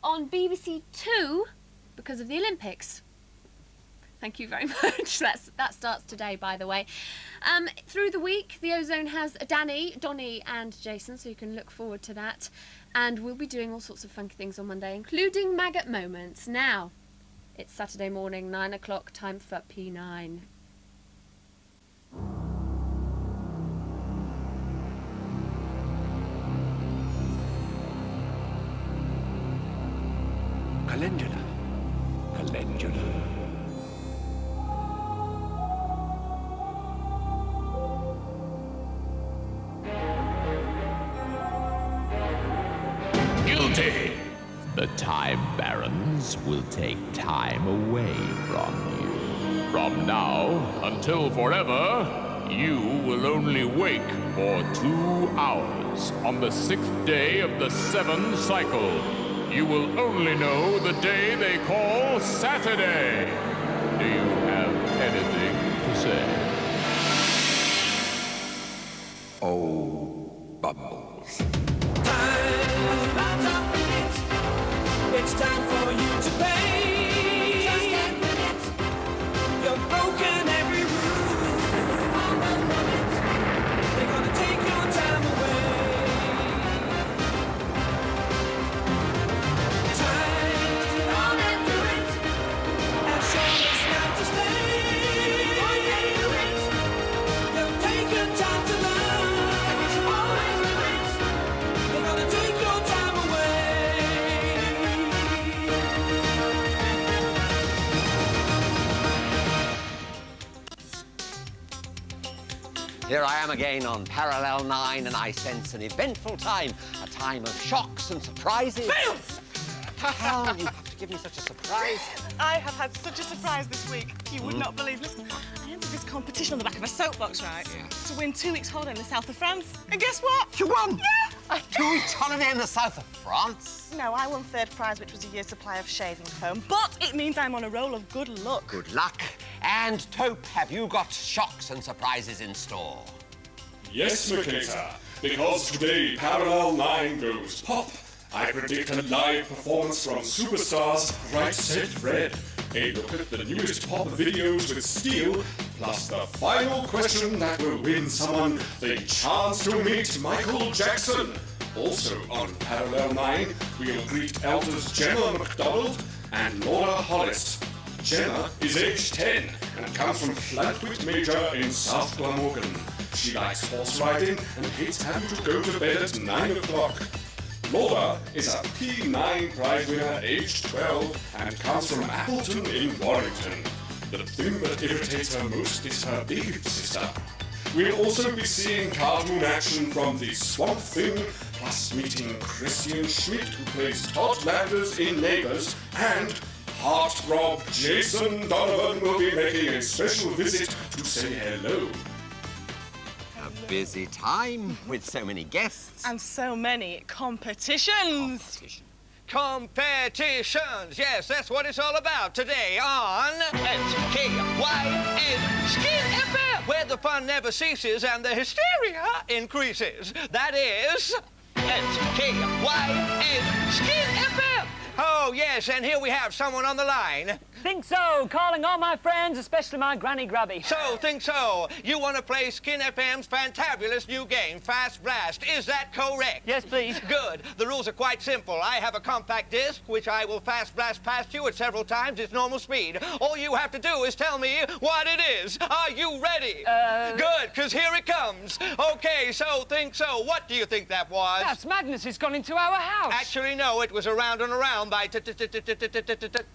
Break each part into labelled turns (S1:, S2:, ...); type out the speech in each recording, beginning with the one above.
S1: on BBC Two because of the Olympics. Thank you very much. That starts today, by the way. Through the week, the Ozone has Donnie and Jason, so you can look forward to that. And we'll be doing all sorts of funky things on Monday, including Maggot Moments. Now, it's Saturday morning, 9 o'clock, time for P9.
S2: Calendula.
S3: Guilty! The Time Barons will take time away from you. From now until forever, you will only wake for 2 hours on the 6th day of the 7th cycle. You will only know the day they call Saturday. Do you have anything to say?
S2: Oh, bubbles.
S4: It's time for you to pay. Just 10 minutes. You've broken every rule. They're gonna take your time away. Time on and do it. As sure as now to stay. Why can't do it? You've taken time to learn. Always do it. They're gonna take your time away.
S5: Here I am again on Parallel 9, and I sense an eventful time, a time of shocks and surprises.
S6: Fails!
S5: How you have to give me such a surprise?
S6: I have had such a surprise this week. You would not believe. Listen, I entered this competition on the back of a soapbox, right?
S5: Yeah.
S6: To win 2 weeks holiday in the south of France. And guess what?
S5: You won?
S6: Yeah!
S5: A 2 weeks holiday in the south of France?
S6: No, I won 3rd prize, which was a year's supply of shaving foam. But it means I'm on a roll of good luck.
S5: Good luck. And Taupe, have you got shocks and surprises in store?
S7: Yes, Mercator, because today Parallel 9 goes pop. I predict a live performance from superstars Right Said Red, a look at the newest pop videos with Steel, plus the final question that will win someone the chance to meet Michael Jackson. Also on Parallel 9, we'll greet elders Gemma MacDonald and Laura Hollis. Gemma is age 10 and comes from Flantwit Major in South Glamorgan. She likes horse riding and hates having to go to bed at 9 o'clock. Laura is a P9 prize winner, aged 12, and comes from Appleton in Warrington. The thing that irritates her most is her big sister. We'll also be seeing cartoon action from the Swamp Thing, plus meeting Christian Schmidt, who plays Todd Landers in Neighbours, and heartthrob Jason Donovan will be making a special visit to say hello.
S5: A busy time with so many guests.
S6: And so many competitions.
S8: Competitions, yes, that's what it's all about today on SKYN Skin FM, where the fun never ceases and the hysteria increases. That is SKYN Skin FM. Oh, yes, and here we have someone on the line.
S9: Think so. Calling all my friends, especially my Granny Grubby.
S8: So, think so. You want to play Skin FM's fantabulous new game, Fast Blast. Is that correct?
S9: Yes, please.
S8: Good. The rules are quite simple. I have a compact disc, which I will fast blast past you at several times its normal speed. All you have to do is tell me what it is. Are you ready? Good, because here it comes. Okay, so, think so. What do you think that was?
S9: That's Magnus. It's gone into our house.
S8: Actually, no. It was Around and Around by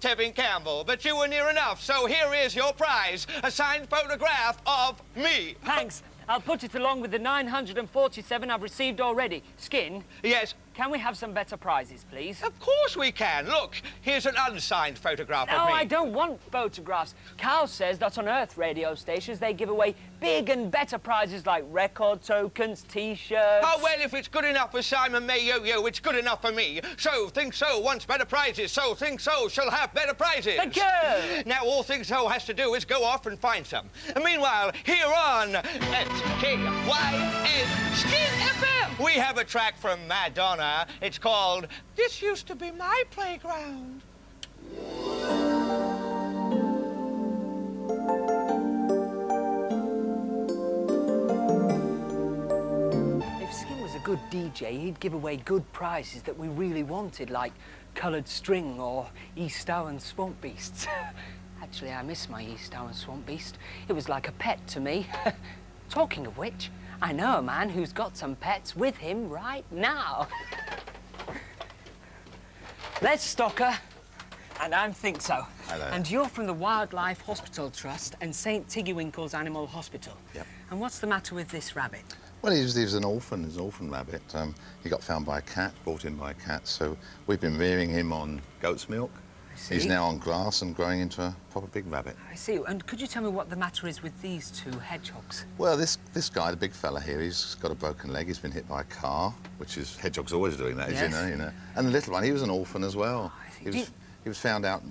S8: Tevin Campbell. But you were near enough, so here is your prize, a signed photograph of me.
S9: Thanks. I'll put it along with the 947 I've received already. Skin?
S8: Yes?
S9: Can we have some better prizes, please?
S8: Of course we can. Look, here's an unsigned photograph
S9: No,
S8: of me.
S9: I don't want photographs. Carl says that on Earth radio stations they give away big and better prizes like record tokens, T-shirts...
S8: Oh, well, if it's good enough for Simon May-Yo-Yo, it's good enough for me. So, Think So wants better prizes, so Think So shall have better prizes.
S9: Thank you!
S8: Now, all Think So has to do is go off and find some. And meanwhile, here on SKYN Skin FM, We have a track from Madonna. It's called This Used to Be My Playground.
S9: If Skin was a good DJ, he'd give away good prizes that we really wanted, like coloured string or East Owen swamp beasts. Actually, I miss my East Owen swamp beast. It was like a pet to me. Talking of which, I know a man who's got some pets with him right now. Les Stocker, and I'm Think So.
S10: Hello.
S9: And you're from the Wildlife Hospital Trust and St. Tiggywinkle's Animal Hospital.
S10: Yep.
S9: And what's the matter with this rabbit?
S10: Well, he was an orphan. He's an orphan rabbit. He got found by a cat, brought in by a cat. So we've been rearing him on goat's milk.
S9: I see.
S10: He's now on grass and growing into a proper big rabbit.
S9: I see. And could you tell me what the matter is with these two hedgehogs?
S10: Well, this guy, the big fella here, he's got a broken leg. He's been hit by a car, which is hedgehogs always doing that,
S9: Yes.
S10: as you know. And the little one, he was an orphan as well.
S9: I see.
S10: He was found out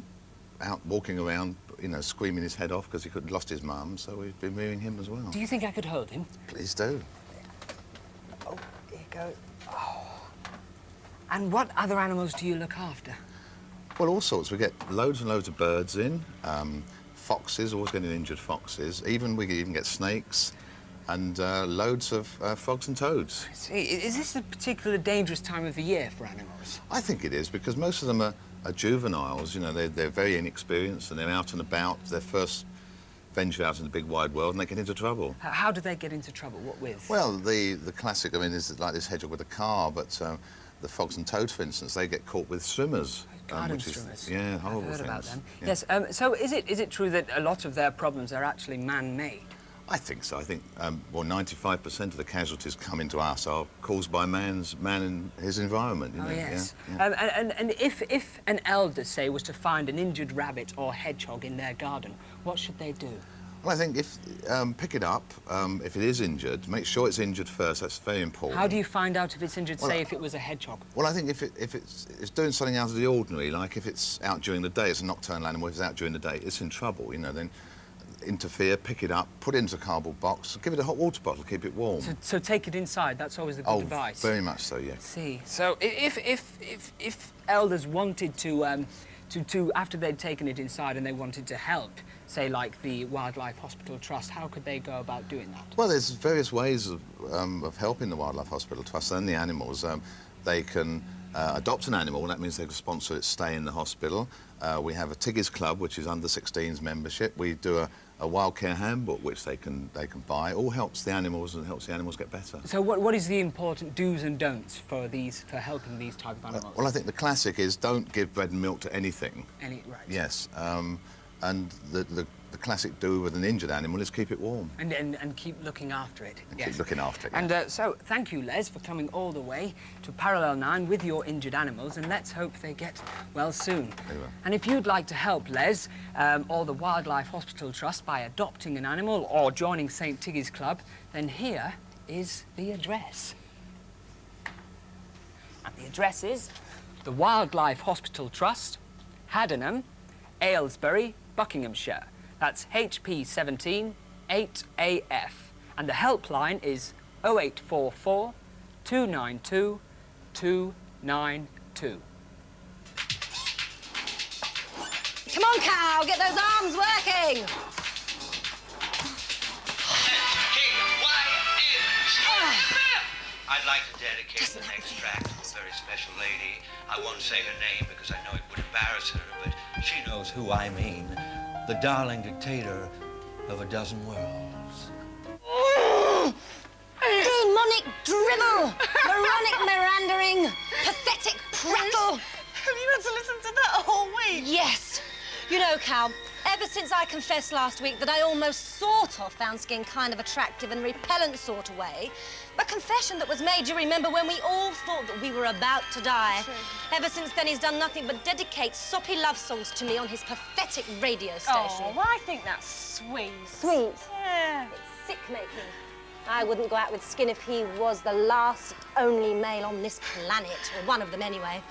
S10: walking around, screaming his head off because he lost his mum. So we've been rearing him as well.
S9: Do you think I could hold him?
S10: Please do.
S9: Oh, here you go. Oh. And what other animals do you look after?
S10: Well, all sorts. We get loads and loads of birds in. Foxes, always getting injured foxes. We can even get snakes and loads of frogs and toads.
S9: I see. Is this a particularly dangerous time of the year for animals?
S10: I think it is because most of them are juveniles. They're very inexperienced and they're out and about. Their first venture out in the big wide world and they get into trouble.
S9: How do they get into trouble? What with?
S10: Well, the classic, is like this hedgehog with a car, but the frogs and toads, for instance, they get caught with swimmers.
S9: Garden swimmers.
S10: Yeah, horrible
S9: I've heard
S10: things.
S9: about them.
S10: Yeah.
S9: Yes. So is it true that a lot of their problems are actually man-made?
S10: I think so. I think 95% of the casualties coming to us are caused by man and his environment.
S9: Oh yes.
S10: Yeah.
S9: And if an elder, say, was to find an injured rabbit or hedgehog in their garden, what should they do?
S10: Well, I think if pick it up if it is injured, make sure it's injured first. That's very important.
S9: How do you find out if it's injured?
S10: Well,
S9: say if it was a hedgehog.
S10: Well, I think if it's doing something out of the ordinary, like if it's out during the day, it's a nocturnal animal. If it's out during the day, it's in trouble. Then interfere, pick it up, put it into a cardboard box, give it a hot water bottle, keep it warm.
S9: So take it inside. That's always a good advice.
S10: Very much so. Yes.
S9: See. So if elders wanted to after they'd taken it inside and they wanted to help, say like the Wildlife Hospital Trust, how could they go about doing that?
S10: Well, there's various ways of helping the Wildlife Hospital Trust and the animals. They can adopt an animal. That means they can sponsor its stay in the hospital. We have a Tiggy's Club, which is under 16s membership. We do a wild care handbook, which they can buy. All helps the animals and helps the animals get better.
S9: So what is the important do's and don'ts for helping these type of animals?
S10: Well, I think the classic is don't give bread and milk to anything.
S9: Right.
S10: Yes. And the classic do with an injured animal is keep it warm.
S9: And keep looking after it.
S10: And
S9: yes.
S10: keep looking after it.
S9: And so thank you, Les, for coming all the way to Parallel 9 with your injured animals, and let's hope they get well soon.
S10: They will.
S9: And if you'd like to help Les or the Wildlife Hospital Trust by adopting an animal or joining St. Tiggy's Club, then here is the address. And the address is the Wildlife Hospital Trust, Haddenham, Aylesbury, Buckinghamshire. That's HP 17 8AF. And the helpline is 0844 292 292.
S11: Come on, Cow, get those arms working.
S8: I'd like to dedicate the next track to a very special lady. I won't say her name because I know it would embarrass her, but she knows who I mean. The darling dictator of a dozen worlds.
S11: Demonic dribble, moronic mirandering, pathetic prattle.
S6: Have you had to listen to that all week?
S11: Yes. You know, Cal, ever since I confessed last week that I almost sort of found Skin kind of attractive and repellent sort of way, a confession that was made, you remember, when we all thought that we were about to die.
S6: True.
S11: Ever since then, he's done nothing but dedicate soppy love songs to me on his pathetic radio station.
S6: Oh, well, I think that's sweet.
S11: Sweet?
S6: Yeah.
S11: It's sick-making. I wouldn't go out with Skin if he was the last, only male on this planet, or one of them anyway.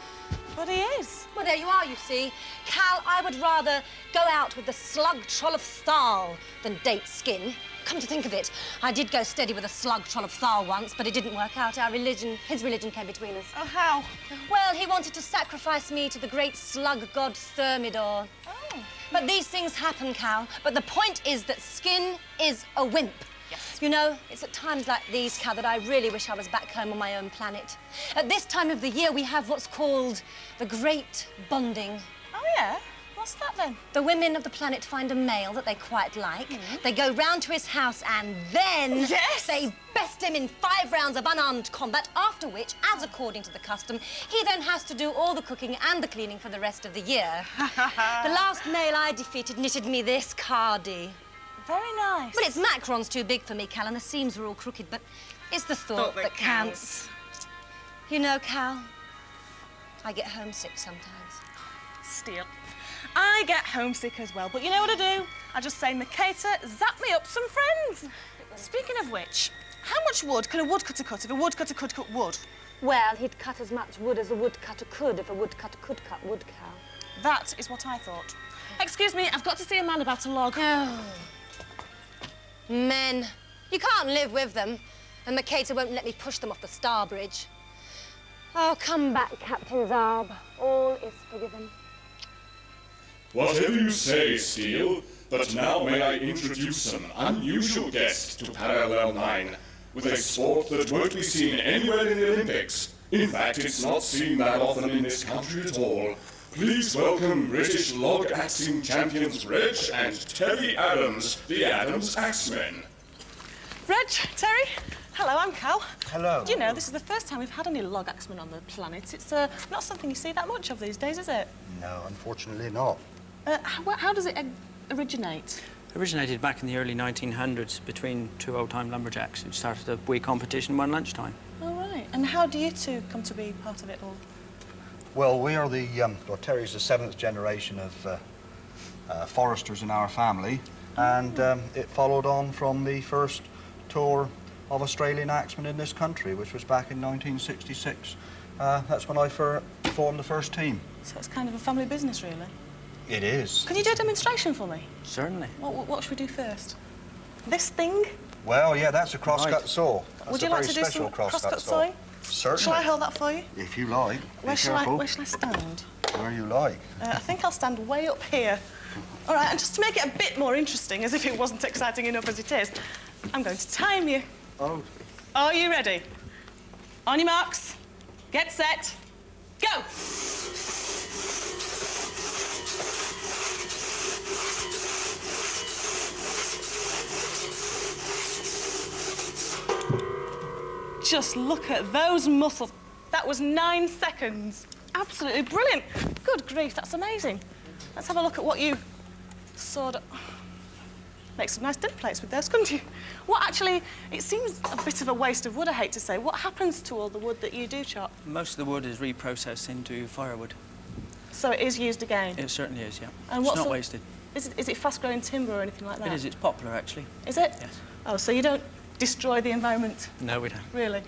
S6: But he is.
S11: Well, there you are, you see. Cal, I would rather go out with the slug troll of Thal than date Skin. come to think of it, I did go steady with a slug troll of Thar once, but it didn't work out. His religion came between us.
S6: Oh, how?
S11: Well, he wanted to sacrifice me to the great slug god Thermidor.
S6: Oh.
S11: But these things happen, Cal. But the point is that Skin is a wimp.
S6: Yes.
S11: You know, it's at times like these, Cal, that I really wish I was back home on my own planet. At this time of the year, we have what's called the Great Bonding.
S6: Oh, yeah? What's that, then?
S11: The women of the planet find a male that they quite like. They go round to his house and then they best him in 5 rounds of unarmed combat, after which, as according to the custom, he then has to do all the cooking and the cleaning for the rest of the year. The last male I defeated knitted me this cardie.
S6: Very nice.
S11: But its macron's too big for me, Cal, and the seams are all crooked, but it's the thought that counts. You know, Cal, I get homesick sometimes.
S6: Steal. I get homesick as well, but you know what I do? I just say, Makata, zap me up some friends. Speaking of which, how much wood can a woodcutter cut if a woodcutter could cut wood?
S11: Well, he'd cut as much wood as a woodcutter could if a woodcutter could cut wood, Cal.
S6: That is what I thought. Excuse me, I've got to see a man about a log.
S11: Oh. Men. You can't live with them, and Makata won't let me push them off the Star Bridge. Oh, come back, Captain Zarb. All is forgiven.
S7: Whatever you say, Steele, but now may I introduce an unusual guest to Parallel 9, with a sport that won't be seen anywhere in the Olympics. In fact, it's not seen that often in this country at all. Please welcome British log axing champions Reg and Terry Adams, the Adams Axemen.
S6: Reg, Terry, hello, I'm Cal.
S12: Hello.
S6: Do you know, this is the first time we've had any log axemen on the planet. It's not something you see that much of these days, is it?
S12: No, unfortunately not.
S6: How does it originate?
S13: Originated back in the early 1900s between 2 old-time lumberjacks who started a wee competition one lunchtime.
S6: Oh, right. And how do you two come to be part of it all?
S12: Well, we are Terry's the 7th generation of foresters in our family, and it followed on from the first tour of Australian axemen in this country, which was back in 1966. That's when I formed the first team.
S6: So it's kind of a family business, really?
S12: It is.
S6: Can you do a demonstration for me?
S13: Certainly.
S6: What should we do first? This thing?
S12: Well, yeah, that's a crosscut saw. That's
S6: Would you
S12: a
S6: like
S12: very
S6: to do
S12: special
S6: some
S12: crosscut
S6: sawing?
S12: Certainly.
S6: Shall I hold that for you?
S12: If you like.
S6: Where shall I stand?
S12: Where you like.
S6: I think I'll stand way up here. All right, and just to make it a bit more interesting, as if it wasn't exciting enough as it is, I'm going to time you.
S12: Oh.
S6: Are you ready? On your marks, get set, go! Just look at those muscles. That was 9 seconds. Absolutely brilliant. Good grief, that's amazing. Let's have a look at what you sawed up. Make some nice dinner plates with those, couldn't you? What actually, it seems a bit of a waste of wood, I hate to say. What happens to all the wood that you do chop?
S13: Most of the wood is reprocessed into firewood.
S6: So it is used again?
S13: It certainly is, yeah.
S6: And
S13: it's not wasted.
S6: Is it fast-growing timber or anything like that?
S13: It is, it's popular, actually.
S6: Is it?
S13: Yes.
S6: Oh, so you don't destroy the environment?
S13: No, we don't.
S6: Really?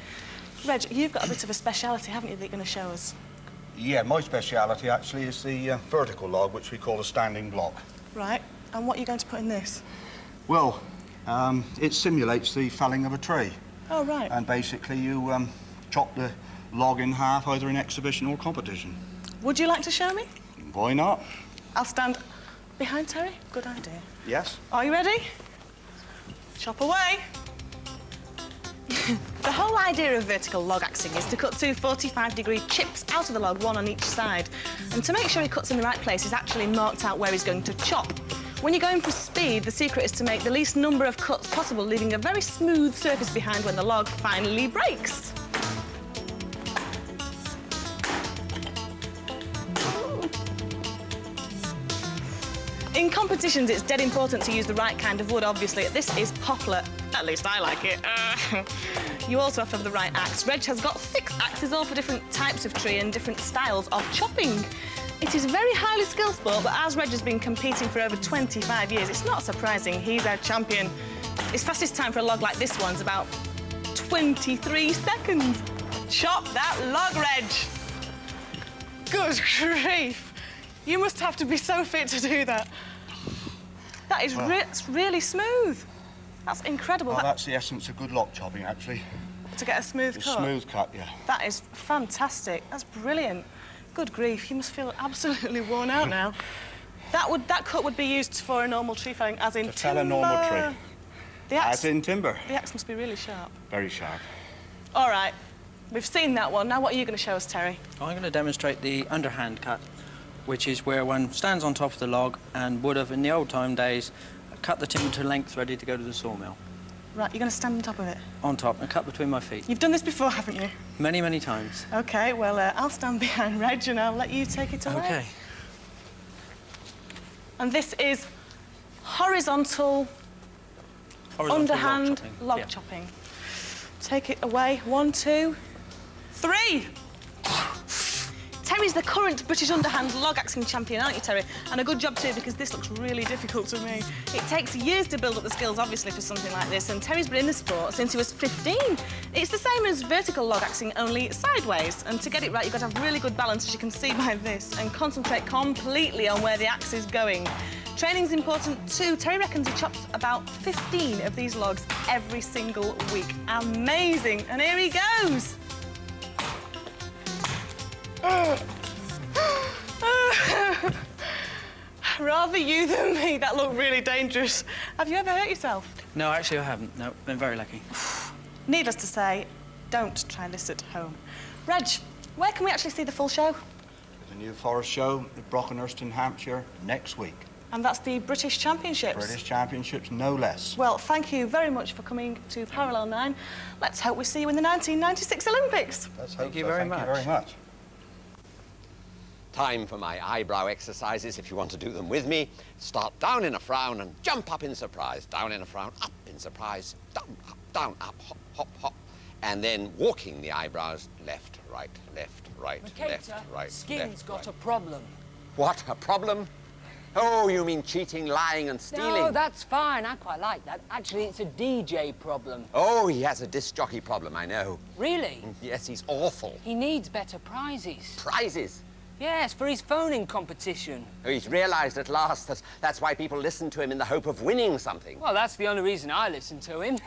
S6: Reg, you've got a bit of a speciality, haven't you, that you're going to show us?
S12: Yeah, my speciality actually is the vertical log, which we call a standing block.
S6: Right. And what are you going to put in this?
S12: Well, it simulates the felling of a tree.
S6: Oh, right.
S12: And basically you chop the log in half, either in exhibition or competition.
S6: Would you like to show me?
S12: Why not?
S6: I'll stand behind Terry. Good idea.
S12: Yes.
S6: Are you ready? Chop away. The whole idea of vertical log axing is to cut 2 45-degree chips out of the log, one on each side. And to make sure he cuts in the right place, he's actually marked out where he's going to chop. When you're going for speed, the secret is to make the least number of cuts possible, leaving a very smooth surface behind when the log finally breaks. In competitions, it's dead important to use the right kind of wood, obviously. This is poplar. At least I like it. You also have to have the right axe. Reg has got 6 axes, all for different types of tree and different styles of chopping. It is a very highly skilled sport, but as Reg has been competing for over 25 years, it's not surprising he's our champion. His fastest time for a log like this one's about 23 seconds. Chop that log, Reg. Good grief. You must have to be so fit to do that. That is it's really smooth. That's incredible.
S12: Oh, that's the essence of good lock chopping, actually.
S6: To get a smooth cut?
S12: Smooth cut, yeah.
S6: That is fantastic. That's brilliant. Good grief, you must feel absolutely worn out now. That cut would be used for a normal tree felling, as in
S12: To fell a normal tree.
S6: The axe,
S12: as in timber.
S6: The axe must be really sharp.
S12: Very sharp.
S6: All right, we've seen that one. Now what are you going to show us, Terry?
S13: I'm going to demonstrate the underhand cut, which is where one stands on top of the log and would have, in the old-time days, cut the timber to length ready to go to the sawmill.
S6: Right, you're going to stand on top of it?
S13: On top and cut between my feet.
S6: You've done this before, haven't you?
S13: Many, many times.
S6: OK, well, I'll stand behind Reg and I'll let you take it away.
S13: OK.
S6: And this is horizontal underhand log chopping. Take it away. 1, 2, 3. Terry's the current British underhand log axing champion, aren't you, Terry? And a good job too, because this looks really difficult to me. It takes years to build up the skills, obviously, for something like this, and Terry's been in the sport since he was 15. It's the same as vertical log axing, only sideways. And to get it right, you've got to have really good balance, as you can see by this, and concentrate completely on where the axe is going. Training's important too. Terry reckons he chops about 15 of these logs every single week. Amazing. And here he goes. Rather you than me. That looked really dangerous. Have you ever hurt yourself?
S13: No, actually I haven't. No, been very lucky.
S6: Needless to say, don't try this at home. Reg, where can we actually see the full show?
S12: The new forest show at Brockenhurst in Hampshire next week.
S6: And that's the British Championships?
S12: British Championships, no less.
S6: Well, thank you very much for coming to Parallel 9. Let's hope we see you in the 1996 Olympics.
S12: Let's hope
S13: Thank you very much.
S5: Time for my eyebrow exercises, if you want to do them with me. Start down in a frown and jump up in surprise. Down in a frown, up in surprise, down, up, hop, hop, hop. And then walking the eyebrows, left, right, left,
S9: Maketa,
S5: right,
S9: Skin's got a problem.
S5: What, a problem? Oh, you mean cheating, lying and stealing?
S9: No, that's fine. I quite like that. Actually, it's a DJ problem.
S5: Oh, he has a disc jockey problem, I know.
S9: Really?
S5: Yes, he's awful.
S9: He needs better prizes.
S5: Prizes?
S9: Yes, for his phoning competition.
S5: Oh, he's realised at last that that's why people listen to him in the hope of winning something.
S9: Well, that's the only reason I listen to him.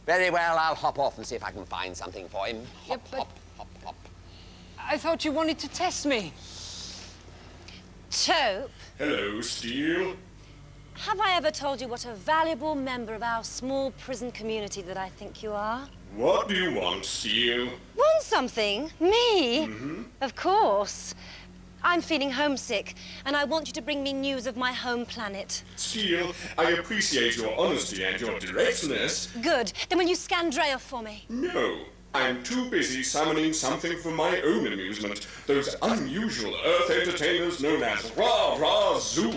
S5: Very well, I'll hop off and see if I can find something for him. Hop, hop, hop, hop.
S9: I thought you wanted to test me.
S11: Tope.
S7: Hello, Steele.
S11: Have I ever told you what a valuable member of our small prison community that I think you are?
S7: What do you want, Steele?
S11: Want something? Me?
S7: Mm-hmm.
S11: Of course. I'm feeling homesick, and I want you to bring me news of my home planet.
S7: Steele, I appreciate your honesty and your directness.
S11: Good. Then will you scan Drea for me?
S7: No. I'm too busy summoning something for my own amusement. Those unusual Earth entertainers known as Rah Rah Zoo.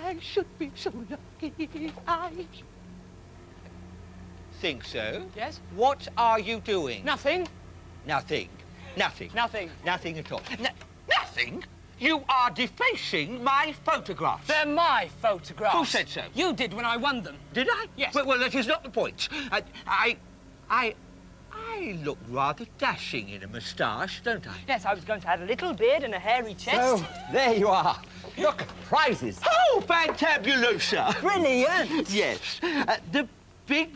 S8: I should be so lucky. I think so.
S14: Yes?
S8: What are you doing?
S14: Nothing.
S8: Nothing. Nothing.
S14: Nothing.
S8: Nothing at all. Nothing? You are defacing my photographs.
S14: They're my photographs.
S8: Who said so?
S14: You did when I won them.
S8: Did I?
S14: Yes.
S8: Well, that is not the point. I look rather dashing in a moustache, don't I?
S14: Yes, I was going to add a little beard and a hairy chest.
S5: So, there you are. Look, prizes.
S8: Oh, fantabulosa.
S14: Brilliant.
S8: Yes. The big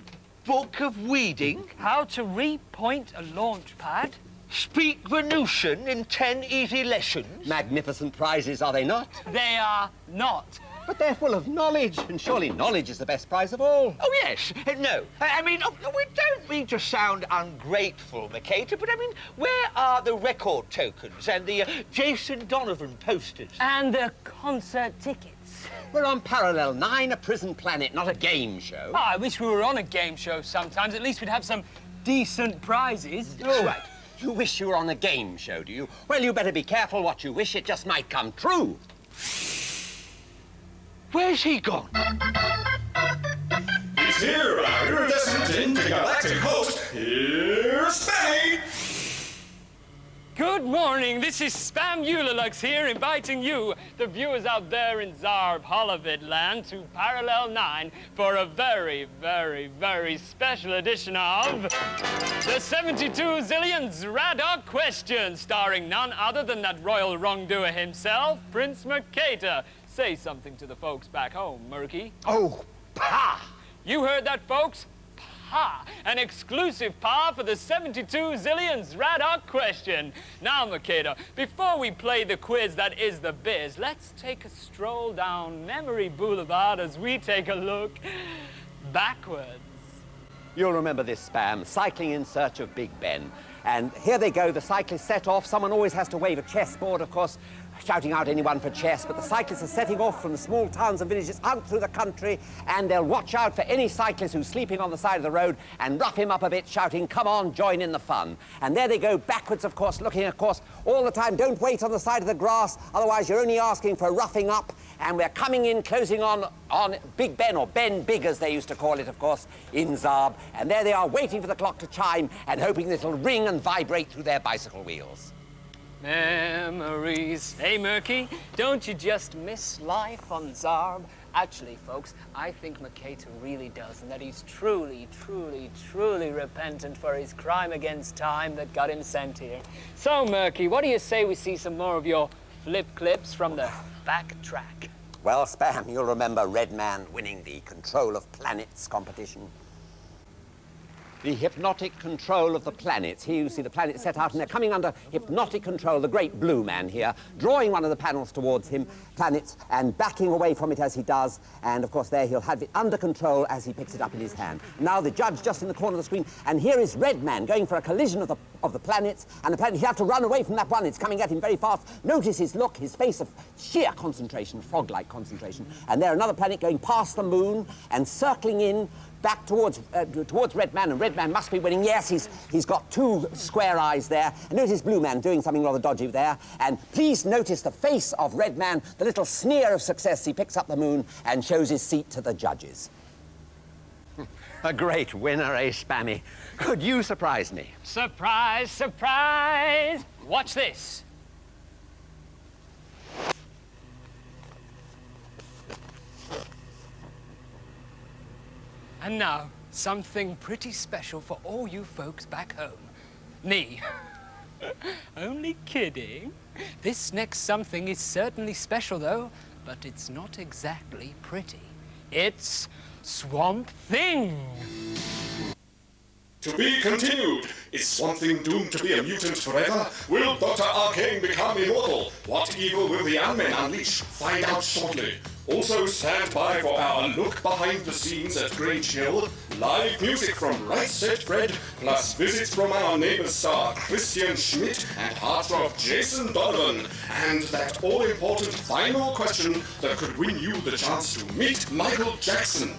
S8: book of weeding.
S14: How to repoint a launch pad.
S8: Speak Venusian in 10 easy lessons.
S5: Magnificent prizes, are they not?
S14: They are not.
S5: But they're full of knowledge, and surely knowledge is the best prize of all.
S8: Oh, yes. No. I mean, we don't mean to sound ungrateful, Mercator, but I mean, where are the record tokens and the Jason Donovan posters?
S14: And the concert tickets.
S5: We're on Parallel 9, a prison planet, not a game show.
S14: Oh, I wish we were on a game show sometimes. At least we'd have some decent prizes.
S5: That's right. You wish you were on a game show, do you? Well, you better be careful what you wish. It just might come true.
S8: Where's he gone?
S7: He's here, our iridescent intergalactic host. Here's Spammy!
S15: Good morning, this is Spam Eulalux here, inviting you, the viewers out there in Zarb Holovid land, to Parallel 9 for a very, very, very special edition of the 72 Zillions Radar Question, starring none other than that royal wrongdoer himself, Prince Mercator. Say something to the folks back home, Murky.
S5: Oh, pah!
S15: You heard that, folks? Ha! An exclusive pa for the 72 Zillions Radar Question. Now, Mercator, before we play the quiz that is the biz, let's take a stroll down Memory Boulevard as we take a look backwards.
S5: You'll remember this, Spam, cycling in search of Big Ben. And here they go, the cyclists set off. Someone always has to wave a chessboard, of course, shouting out anyone for chess, but the cyclists are setting off from the small towns and villages out through the country, and they'll watch out for any cyclist who's sleeping on the side of the road and rough him up a bit, shouting, come on, join in the fun. And there they go, backwards, of course, looking, of course, all the time. Don't wait on the side of the grass, otherwise you're only asking for roughing up. And we're coming in, closing on Big Ben, or Ben Big, as they used to call it, of course, in Zarb. And there they are, waiting for the clock to chime and hoping that it'll ring and vibrate through their bicycle wheels.
S15: Memories. Hey, Murky, don't you just miss life on Zarb?
S14: Actually, folks, I think Mercator really does, and that he's truly, truly, truly repentant for his crime against time that got him sent here. So, Murky, what do you say we see some more of your flip clips from the back track?
S5: Well, Spam, you'll remember Redman winning the Control of Planets competition. The hypnotic control of the planets. Here you see the planets set out, and they're coming under hypnotic control. The great blue man here, drawing one of the panels towards him, planets, and backing away from it as he does. And, of course, there he'll have it under control as he picks it up in his hand. Now the judge just in the corner of the screen, and here is Redman going for a collision of the planets, and the planet, he'll have to run away from that one. It's coming at him very fast. Notice his look, his face of sheer concentration, frog-like concentration. And there another planet going past the moon and circling in back towards Redman, and Redman must be winning. Yes, he's got two square eyes there. And notice Blue Man doing something rather dodgy there. And please notice the face of Redman, the little sneer of success. He picks up the moon and shows his seat to the judges. A great winner, eh, Spammy? Could you surprise me?
S15: Surprise, surprise! Watch this. And now, something pretty special for all you folks back home. Me. Only kidding. This next something is certainly special, though, but it's not exactly pretty. It's Swamp Thing.
S7: To be continued. Is Swamp Thing doomed to be a mutant forever? Will Dr. Arcane become immortal? What evil will the Ant-Men unleash? Find out shortly. Also, stand by for our look behind the scenes at Grange Hill, live music from Right Said Fred, plus visits from our neighbor star Christian Schmidt and heartthrob Jason Donovan, and that all-important final question that could win you the chance to meet Michael Jackson.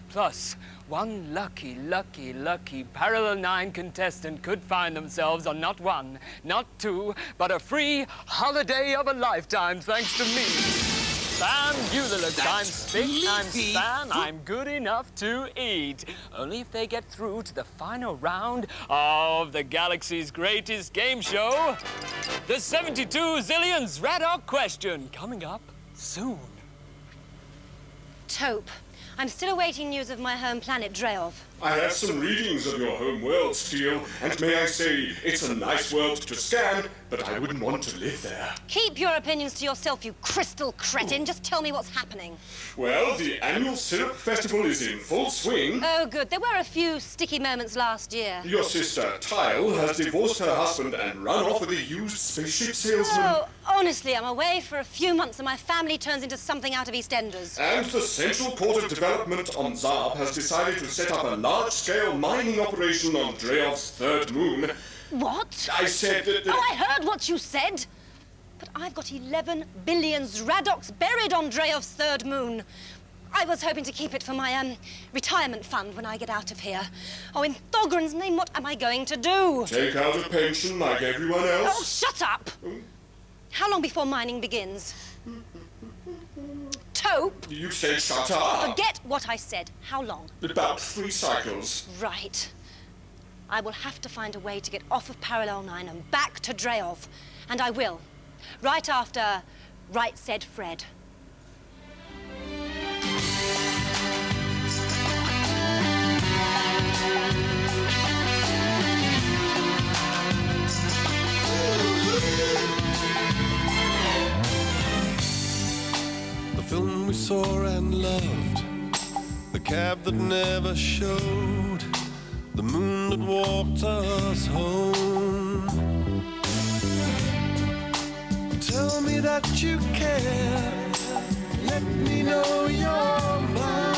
S15: Plus, one lucky, lucky, lucky Parallel 9 contestant could find themselves on not one, not two, but a free holiday of a lifetime thanks to me. Spam Ululux. I'm spick, I'm span, I'm good enough to eat. Only if they get through to the final round of the galaxy's greatest game show, the 72 Zillions Radar question, coming up soon.
S11: Taupe, I'm still awaiting news of my home planet, Dreov.
S7: I have some readings of your home world, Steele, and may I say, it's a nice world to scan, but I wouldn't want to live there.
S11: Keep your opinions to yourself, you crystal cretin. Just tell me what's happening.
S7: Well, the annual Syrup Festival is in full swing.
S11: Oh, good. There were a few sticky moments last year.
S7: Your sister, Tyle, has divorced her husband and run off with a used spaceship salesman.
S11: Oh, honestly, I'm away for a few months and my family turns into something out of EastEnders.
S7: And the Central Court of Development on Zarb has decided to set up a large-scale mining operation on Dreov's third moon.
S11: What?
S7: I said that...
S11: Oh, I heard what you said. But I've got 11 billion Zradox buried on Dreov's third moon. I was hoping to keep it for my, retirement fund when I get out of here. Oh, in Thogran's name, what am I going to do?
S7: Take out a pension like everyone else.
S11: Oh, shut up! How long before mining begins? Taupe!
S7: You said shut up.
S11: Forget what I said. How long?
S7: About 3 cycles.
S11: Right. I will have to find a way to get off of Parallel 9 and back to Dreov. And I will. Right after Right Said Fred.
S16: The film we saw and loved, the cab that never showed, the moon that walked us home. Tell me that you care, let me know you're mine.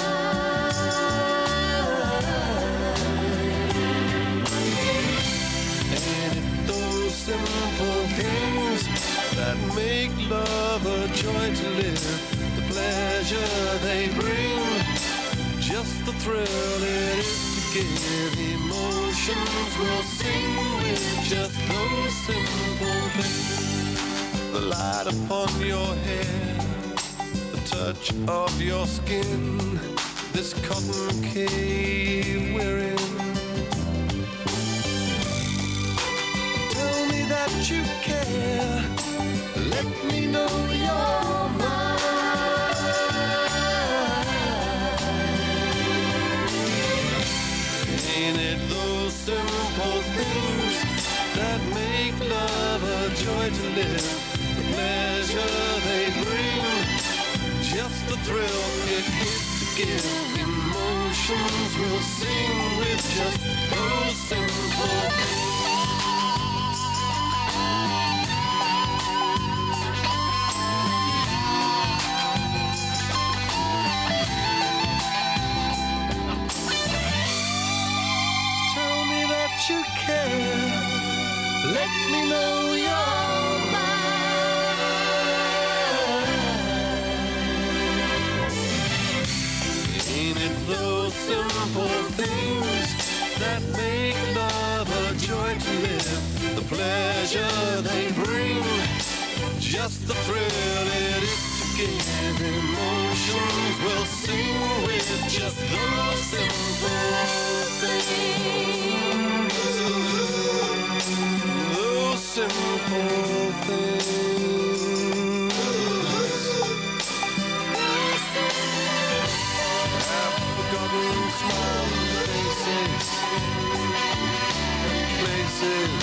S16: Ain't it those simple things that make love a joy to live? The pleasure they bring, just the thrill it is to give. Emotions will sing with just those simple things. The light upon your hair, the touch of your skin, this cotton cave we're in. Tell me that you care, let me know you're mine. Ain't it those simple things that make love a joy to live? The pleasure they bring, just the thrill it is to give. Emotions will sing with just those simple things. Tell me that you care, let me know you're mine. Ain't it those simple things that make love a joy to live? The pleasure they bring, just the thrill it is to give. Emotions will sing with just those simple things. Those simple things. I've forgotten small faces, places.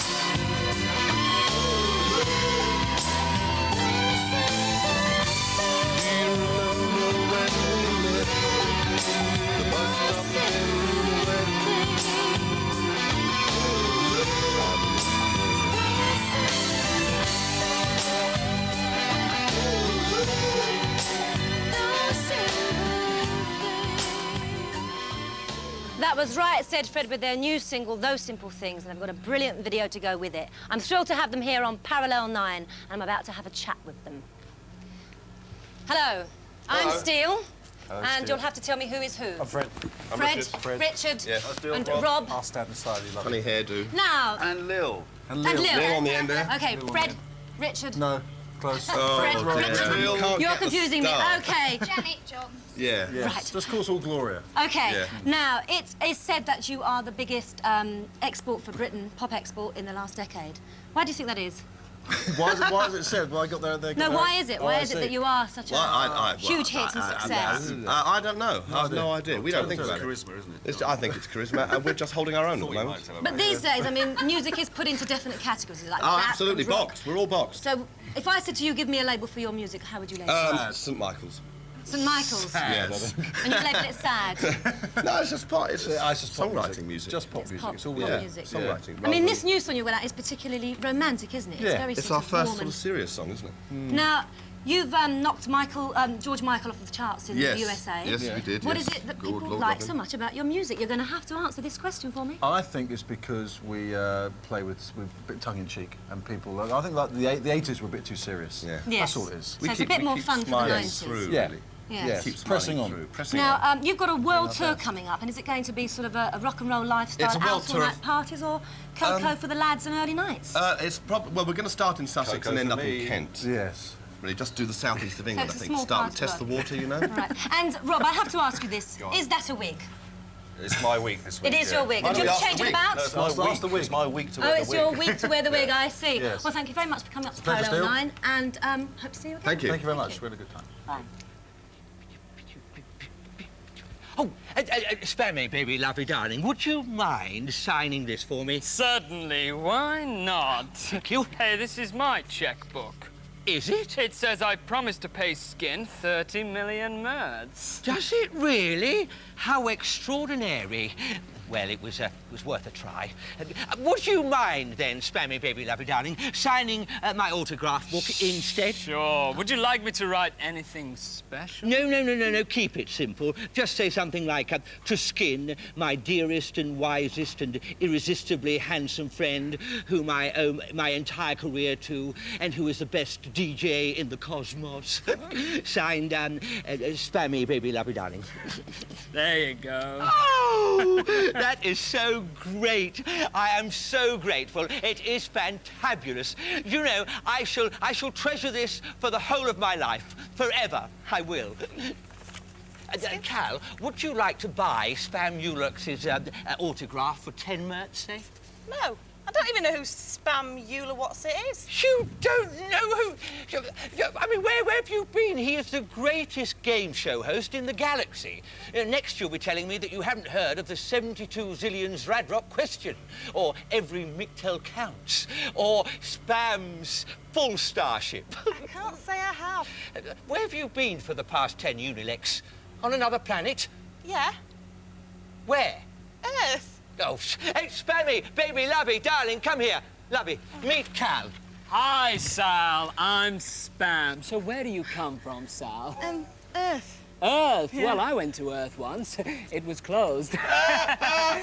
S16: Do you remember when we met? The bus stop in the west.
S11: That was Right Said Fred with their new single, Those Simple Things, and they've got a brilliant video to go with it. I'm thrilled to have them here on Parallel 9, and I'm about to have a chat with them. Hello, I'm
S17: Hello.
S11: Steele,
S17: Hello,
S11: and
S17: Steele.
S11: you'll have to tell me who is who.
S17: I'm Fred. I'm
S11: Fred, Richard,
S17: Yeah.
S11: and Rob.
S17: I'll stand beside you, lovely.
S10: Funny hairdo.
S11: Now,
S17: And Lil.
S11: And Lil.
S17: Lil on the end there.
S11: Okay,
S17: Lil on
S11: Fred,
S17: the end.
S11: Richard,
S17: No.
S18: close.
S11: You're confusing me. OK.
S1: Janet John.
S18: Yeah.
S11: Right.
S18: Just call us all Gloria.
S11: OK.
S18: Yeah.
S11: Now, it's said that you are the biggest export for Britain, pop export, in the last decade. Why do you think that is?
S18: Why is it said? Well, I got there.
S11: No, why is it? Why is it that you are such a huge hit and success?
S19: I don't know. I have no idea. We don't think about it.
S18: Charisma, isn't it?
S19: I think it's charisma, and we're just holding our own at the moment.
S11: But these days, I mean, music is put into definite categories. Like
S19: Oh,
S11: rap
S19: absolutely,
S11: and rock.
S19: boxed. We're all boxed.
S11: So, if I said to you, give me a label for your music, how would you label it?
S19: St Michael's.
S11: St Michael's?
S19: Yes.
S11: And you label it sad?
S19: No, it's just pop. It's
S18: just pop
S19: songwriting music.
S18: Just pop music.
S11: Pop,
S18: It's all
S11: pop music.
S19: Songwriting.
S11: I mean, this new song you went out is particularly romantic, isn't it? It's very
S19: it's
S11: sort
S19: our
S11: of
S19: first
S11: warm
S19: sort of serious song, isn't it?
S11: Now, you've knocked George Michael off of the charts in the USA.
S19: Yes, we did.
S11: What is it that people like so much about your music? You're going to have to answer this question for me.
S18: I think it's because we play with a bit tongue-in-cheek, and people. I think like the 80s were a bit too serious. Yeah.
S11: Yes.
S18: That's all it is.
S11: So it's a bit more fun for the 90s.
S19: Through,
S18: yeah.
S19: Really.
S11: Yes.
S19: Keeps
S18: pressing
S19: money
S18: on.
S19: through, pressing
S11: Now,
S19: on.
S11: you've got a world tour coming up, and is it going to be sort of a rock and roll lifestyle,
S19: It's a world
S11: out
S19: tour
S11: all
S19: of-
S11: night parties, or cocoa for the lads and early nights?
S19: It's probably well. We're going to start in Sussex
S18: Cocoa
S19: and end
S18: for
S19: up
S18: me.
S19: in Kent.
S18: Yes.
S19: Really, just do the southeast of England.
S11: it's
S19: I
S11: a
S19: think.
S11: small
S19: Start
S11: part
S19: and
S11: of
S19: test the
S11: work.
S19: water, you know.
S11: Right. And Rob, I have to ask you this:
S19: Go on.
S11: is that a wig?
S18: It's my week this week.
S11: It is your wig. And do you change it about?
S18: No, it's the week. It's my week to wear
S11: Oh,
S18: the
S11: it's
S18: wig.
S11: your week to wear the wig. I see.
S18: Yes.
S11: Well, thank you very much for coming up to
S18: Pleasure,
S11: Parallel
S18: Steele.
S11: 9, and hope to see you again.
S19: Thank you.
S18: Thank you very much. We had a good time.
S11: Bye.
S8: Oh, spare me, baby, lovey darling. Would you mind signing this for me?
S15: Certainly, why not?
S8: Thank you.
S15: Hey, this is my checkbook.
S8: Is it?
S15: It says I promised to pay Skin 30 million merds.
S8: Does it really? How extraordinary. Well, it was worth a try. Would you mind, then, spare me, baby, lovey darling, signing my autograph book instead?
S15: Sure. Would you like me to write anything special?
S8: No. Keep it simple. Just say something like, to Skin, my dearest and wisest and irresistibly handsome friend, whom I owe my entire career to, and who is the best DJ in the cosmos. Signed, spare me, baby, lovey darling.
S15: There you go.
S8: Oh, that is so great. I am so grateful. It is fantabulous. You know, I shall treasure this for the whole of my life. Forever, I will. Cal, would you like to buy Spam Ulux's autograph for 10 merts, say?
S6: No. I don't even know who Spam Euler Watts it is.
S8: You don't know who... I mean, where have you been? He is the greatest game show host in the galaxy. Next you'll be telling me that you haven't heard of the 72 zillions Radrock question, or Every Mictel Counts, or Spam's Full Starship.
S6: I can't say I have.
S8: Where have you been for the past 10 Unilex? On another planet?
S6: Yeah.
S8: Where?
S6: Earth.
S8: Oh, hey, Spammy, baby, lovey, darling, come here. Lovey, meet Cal.
S15: Hi, Sal. I'm Spam. So where do you come from, Sal?
S6: Earth.
S15: Earth?
S6: Yeah.
S15: Well, I went to Earth once. It was closed.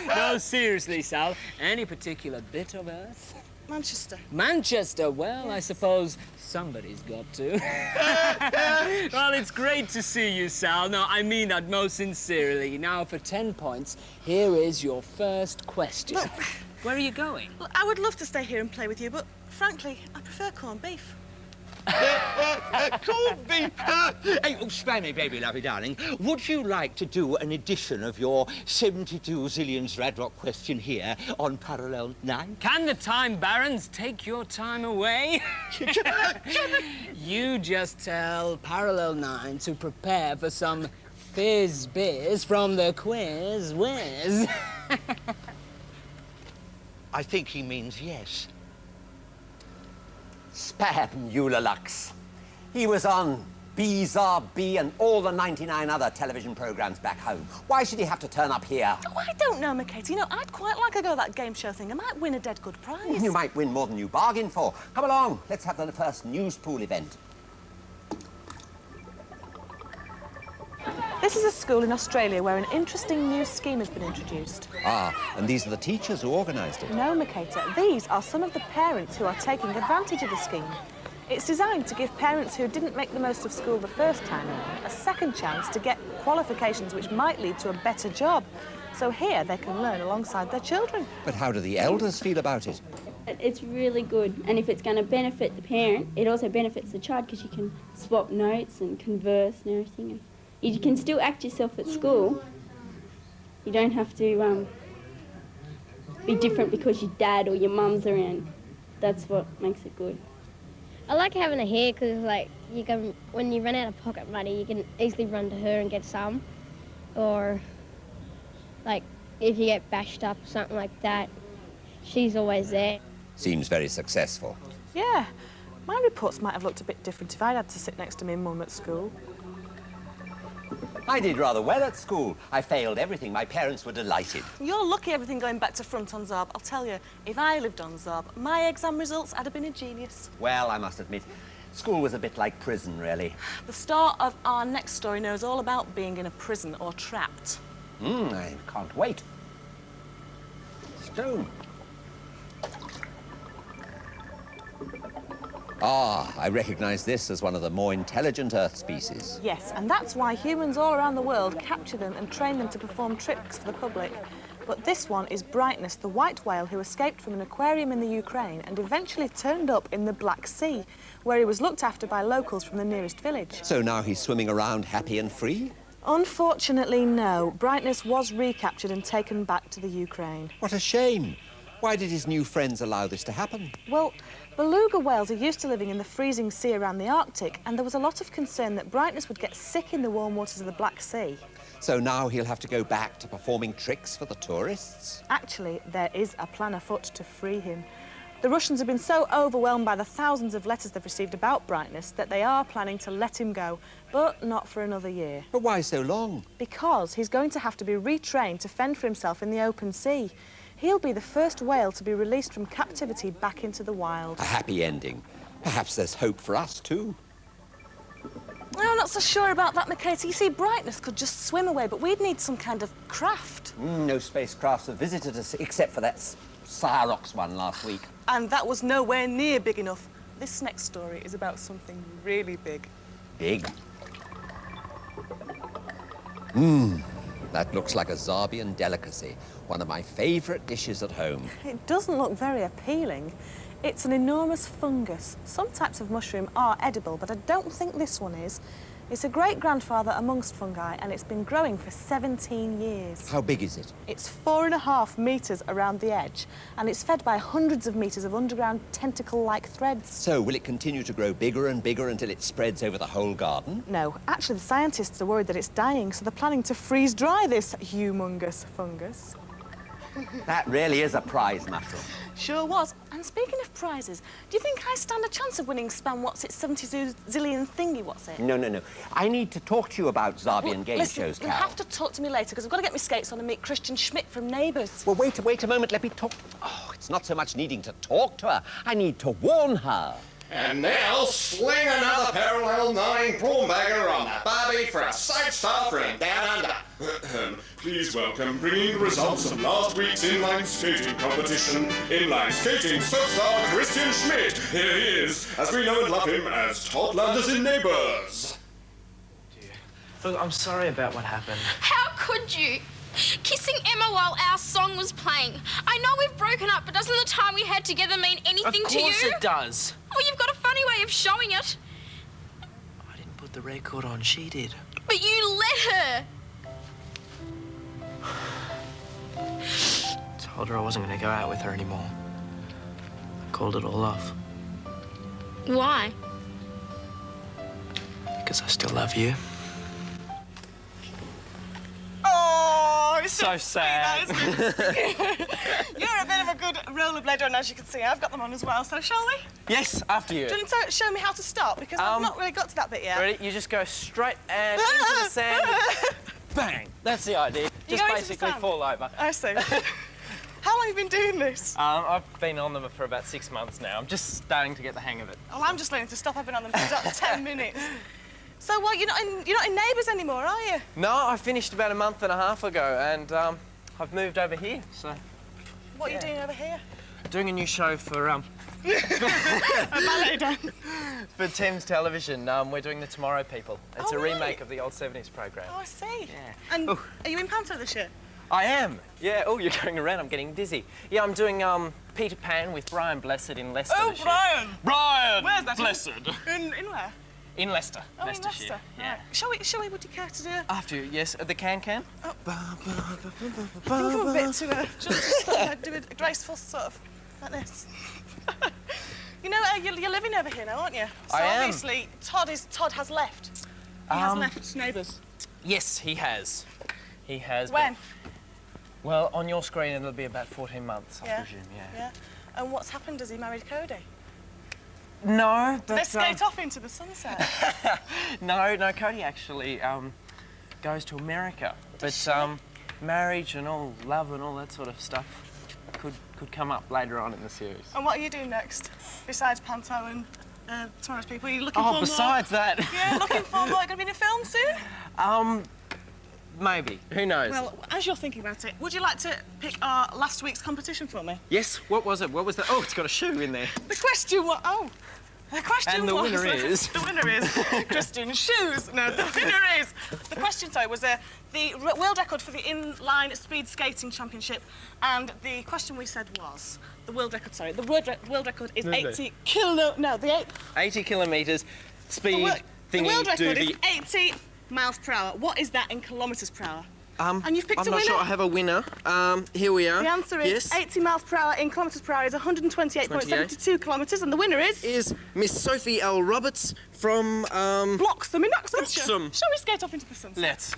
S15: No, seriously, Sal. Any particular bit of Earth?
S6: Manchester.
S15: Manchester? Well, I suppose somebody's got to. Well, it's great to see you, Sal. No, I mean that most sincerely. Now, for 10 points, here is your first question.
S6: Look.
S15: Where are you going?
S6: Well, I would love to stay here and play with you, but frankly, I prefer corned beef.
S8: Corned beef. Hey, Spammy, baby, lovey, darling, would you like to do an edition of your 72 zillions Radrock question here on Parallel 9?
S15: Can the Time Barons take your time away? You just tell Parallel 9 to prepare for some fizz-biz from the quiz whiz.
S8: I think he means yes.
S5: Spam Ulalux. He was on B and all the 99 other television programmes back home. Why should he have to turn up here?
S6: Oh, I don't know, McKatie. You know, I'd quite like to go to that game show thing. I might win a dead good prize.
S5: You might win more than you bargained for. Come along, let's have the first news pool event.
S6: This is a school in Australia where an interesting new scheme has been introduced.
S5: Ah, and these are the teachers who organised it.
S6: No, McKatie. These are some of the parents who are taking advantage of the scheme. It's designed to give parents who didn't make the most of school the first time around a second chance to get qualifications which might lead to a better job. So here they can learn alongside their children.
S5: But how do the elders feel about it?
S20: It's really good, and if it's going to benefit the parent, it also benefits the child because you can swap notes and converse and everything. And you can still act yourself at school. You don't have to be different because your dad or your mum's around. That's what makes it good.
S21: I like having her here because, like, you can, when you run out of pocket money, you can easily run to her and get some. Or, like, if you get bashed up or something like that, she's always there.
S5: Seems very successful.
S6: Yeah, my reports might have looked a bit different if I'd had to sit next to my mum at school.
S5: I did rather well at school. I failed everything. My parents were delighted.
S6: You're lucky everything going back to front on Zarb. I'll tell you, if I lived on Zarb, my exam results would have been a genius.
S5: Well, I must admit, school was a bit like prison, really.
S6: The star of our next story knows all about being in a prison or trapped.
S5: I can't wait. Stone. Ah, I recognise this as one of the more intelligent Earth species.
S6: Yes, and that's why humans all around the world capture them and train them to perform tricks for the public. But this one is Brightness, the white whale who escaped from an aquarium in the Ukraine and eventually turned up in the Black Sea, where he was looked after by locals from the nearest village.
S5: So now he's swimming around happy and free?
S6: Unfortunately, no. Brightness was recaptured and taken back to the Ukraine.
S5: What a shame. Why did his new friends allow this to happen?
S6: Well, beluga whales are used to living in the freezing sea around the Arctic, and there was a lot of concern that Brightness would get sick in the warm waters of the Black Sea.
S5: So now he'll have to go back to performing tricks for the tourists?
S6: Actually, there is a plan afoot to free him. The Russians have been so overwhelmed by the thousands of letters they've received about Brightness that they are planning to let him go, but not for another year.
S5: But why so long?
S6: Because he's going to have to be retrained to fend for himself in the open sea. He'll be the first whale to be released from captivity back into the wild.
S5: A happy ending. Perhaps there's hope for us, too.
S6: I'm not so sure about that, Makata. You see, Brightness could just swim away, but we'd need some kind of craft.
S5: No spacecrafts have visited us, except for that Cyrox one last week.
S6: And that was nowhere near big enough. This next story is about something really big.
S5: Big? That looks like a Zarbian delicacy. One of my favourite dishes at home.
S6: It doesn't look very appealing. It's an enormous fungus. Some types of mushroom are edible, but I don't think this one is. It's a great-grandfather amongst fungi, and it's been growing for 17 years.
S5: How big is it?
S6: It's 4.5 metres around the edge, and it's fed by hundreds of metres of underground tentacle-like threads.
S5: So, will it continue to grow bigger and bigger until it spreads over the whole garden?
S6: No, actually the scientists are worried that it's dying, so they're planning to freeze-dry this humongous fungus.
S5: That really is a prize mushroom.
S6: Sure was. And speaking of prizes, do you think I stand a chance of winning Spam What's It 70 zillion thingy what's it?
S5: No. I need to talk to you about Zarbian game
S6: listen,
S5: shows,
S6: you'll
S5: Cal.
S6: have to talk to me later, because I've got to get my skates on and meet Christian Schmidt from Neighbours.
S5: Well, wait a moment. Let me talk. Oh, it's not so much needing to talk to her. I need to warn her.
S7: And now, sling another Parallel 9 prawn bagger on the barbie for a safe start from down under. Please welcome, bringing the results of last week's inline skating competition, inline skating superstar Christian Schmidt. Here he is, as we know and love him as Todd Landers in Neighbours.
S22: Look, I'm sorry about what happened.
S23: How could you? Kissing Emma while our song was playing. I know we've broken up, but doesn't the time we had together mean anything to you?
S22: Of course it does.
S23: Well, you've got a funny way of showing it.
S22: I didn't put the record on, she did.
S23: But you let her.
S22: Told her I wasn't going to go out with her anymore. I called it all off.
S23: Why?
S22: Because I still love you.
S6: Oh, it's
S22: so sad.
S6: You're a bit of a good rollerblader, and as you can see, I've got them on as well, so shall we?
S22: Yes, after you.
S6: Do you want to show me how to start? Because I've not really got to that bit yet.
S22: Ready? You just go straight and into the sand. Bang! That's the idea. Just basically fall over.
S6: I see. How long have you been doing this?
S22: I've been on them for about 6 months now. I'm just starting to get the hang of it.
S6: Oh, I'm just learning to stop. I've been on them for about 10 minutes. So, what, you're not in Neighbours anymore, are you?
S22: No, I finished about a month and a half ago, and I've moved over here, so...
S6: What are you doing over here?
S22: Doing a new show for, for Thames Television. We're doing The Tomorrow People. It's a remake of the old 70s program.
S6: Oh, I see.
S22: Yeah.
S6: And are you in Panto this year?
S22: I am. Yeah. Oh, you're going around. I'm getting dizzy. Yeah, I'm doing Peter Pan with Brian Blessed in Leicester.
S6: Oh,
S22: this year.
S6: Brian!
S22: Brian
S6: Where's that?
S22: Blessed.
S6: In where?
S22: In Leicester.
S6: Oh, in
S22: Leicestershire.
S6: Leicester.
S22: Yeah.
S6: Right. Shall we, would you care to do it?
S22: After you, yes. The can-can?
S6: Oh. Come a bit to just do a graceful sort of like this. You know, you're living over here now, aren't you? So
S22: I am.
S6: obviously, Todd has left. He has left Neighbours.
S22: Yes, he has. He has.
S6: When?
S22: Well, on your screen it'll be about 14 months, I
S6: Yeah.
S22: presume, yeah.
S6: Yeah. And what's happened? Has he married Cody?
S22: No, but...
S6: They skate off into the sunset.
S22: No, Cody actually goes to America. But marriage and all love and all that sort of stuff could come up later on in the series.
S6: And what are you doing next? Besides Panto and Tomorrow's People, are you looking for more?
S22: Besides that...
S6: Yeah, looking for more. Going to be in a film soon?
S22: Maybe. Who knows?
S6: Well, as you're thinking about it, would you like to pick our last week's competition for me?
S22: Yes, what was it? What was that? Oh, it's got a shoe in there.
S6: The question was... Oh. The question
S22: And the
S6: was...
S22: winner is...
S6: The winner is Christian Shoes. No, the winner is... The question, sorry, was the world record for the inline speed skating championship. And the question we said was... The world record, sorry. The world record is 80
S22: 80 kilometres speed
S6: the world record is
S22: doobie.
S6: 80 miles per hour. What is that in kilometres per hour? And you've picked
S22: I'm
S6: a winner.
S22: not sure I have a winner. Here we are.
S6: The answer is 80 miles per hour in kilometres per hour is 128.72 kilometres, and the winner is
S22: Miss Sophie L. Roberts from
S6: Bloxham in Oxfordshire.
S22: Bloxham.
S6: Shall we skate off into the sunset?
S22: Let's.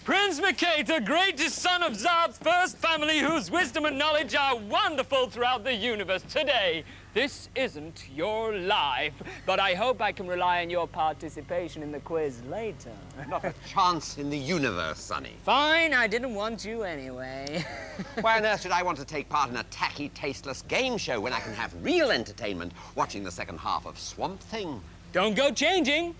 S15: Prince Mercator, greatest son of Zarb's first family, whose wisdom and knowledge are wonderful throughout the universe. Today, this isn't your life, but I hope I can rely on your participation in the quiz later.
S5: Not a chance in the universe, Sonny.
S15: Fine, I didn't want you anyway.
S5: Why on earth should I want to take part in a tacky, tasteless game show when I can have real entertainment watching the second half of Swamp Thing?
S15: Don't go changing.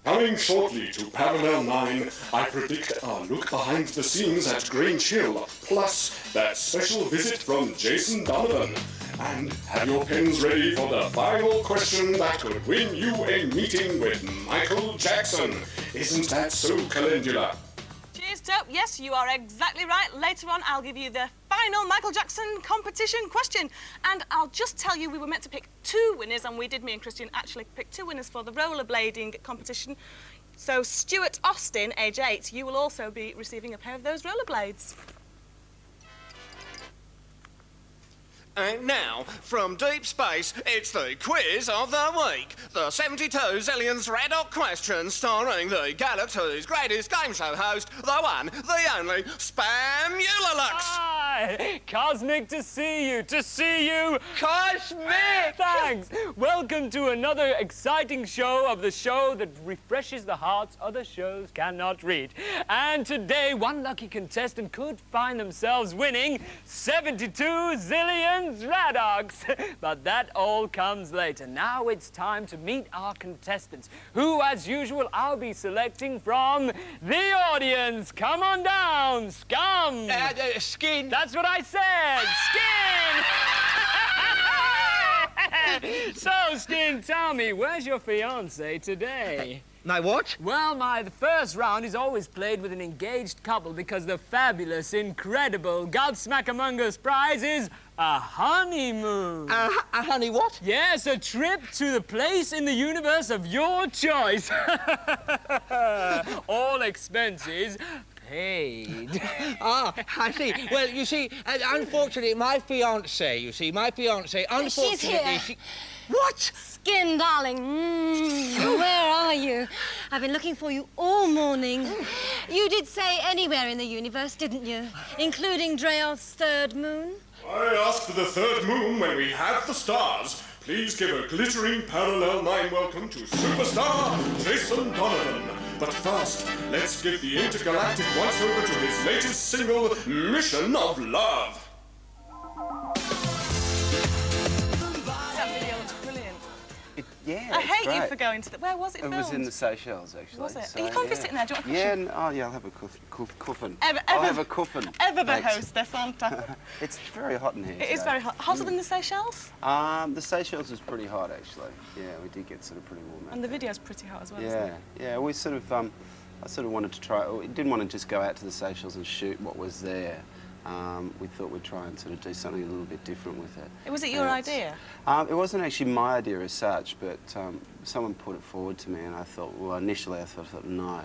S7: Coming shortly to Parallel 9, I predict a look behind the scenes at Grange Hill, plus that special visit from Jason Donovan. And have your pens ready for the final question that could win you a meeting with Michael Jackson. Isn't that so calendula?
S6: Cheers, Dope. Yes, you are exactly right. Later on, I'll give you the final Michael Jackson competition question. And I'll just tell you, we were meant to pick 2 winners, and we did, me and Christian, actually pick 2 winners for the rollerblading competition. So, Stuart Austin, age 8, you will also be receiving a pair of those rollerblades.
S8: And now, from deep space, it's the quiz of the week. The 72 zillionth red hot question starring the galaxy's greatest game show host, the one, the only, Spam Ulalux.
S15: Hi! Cosmic to see you,
S8: Cosmic!
S15: Thanks! Welcome to another exciting show of the show that refreshes the hearts other shows cannot reach. And today, one lucky contestant could find themselves winning 72 zillion Radox. But that all comes later. Now it's time to meet our contestants, who, as usual, I'll be selecting from the audience. Come on down, Scum!
S8: Skin.
S15: That's what I said, Skin! So, Skin, tell me, where's your fiancé today?
S8: My what?
S15: Well, the first round is always played with an engaged couple because the fabulous, incredible, Godsmack Among Us prize is a honeymoon.
S8: A honey what?
S15: Yes, a trip to the place in the universe of your choice. All expenses paid.
S8: I see. Well, you see, unfortunately, my fiancée, unfortunately...
S11: She's here.
S8: What?
S11: Skin, darling. Where are you? I've been looking for you all morning. You did say anywhere in the universe, didn't you? Including Dreoth's third moon?
S7: I asked for the third moon when we have the stars. Please give a glittering Parallel 9 welcome to superstar Jason Donovan. But first, let's give the intergalactic once-over to his latest single, Mission of Love.
S6: That video looks brilliant.
S2: Yeah,
S6: I
S2: it's
S6: hate
S2: great.
S6: you for going to the... Where was it filmed?
S2: It was in the Seychelles, actually.
S6: Was it?
S2: So,
S6: Are you comfy sitting there? Do you want a
S2: Yeah,
S6: cushion?
S2: oh yeah, I'll have a cuffin.
S6: Ever,
S2: I'll have a cuffin.
S6: Ever the
S2: Thanks.
S6: host, they're Santa.
S2: It's very hot in here.
S6: It is very hot. Hotter than the Seychelles?
S2: The Seychelles is pretty hot, actually. Yeah, we did get sort of pretty warm.
S6: And the video's pretty hot as well,
S2: Yeah,
S6: isn't it?
S2: yeah. We sort of I sort of wanted to try. We didn't want to just go out to the Seychelles and shoot what was there. We thought we'd try and sort of do something a little bit different with it.
S6: Was it your idea?
S2: It wasn't actually my idea as such, but someone put it forward to me, and I thought, well, initially I thought no,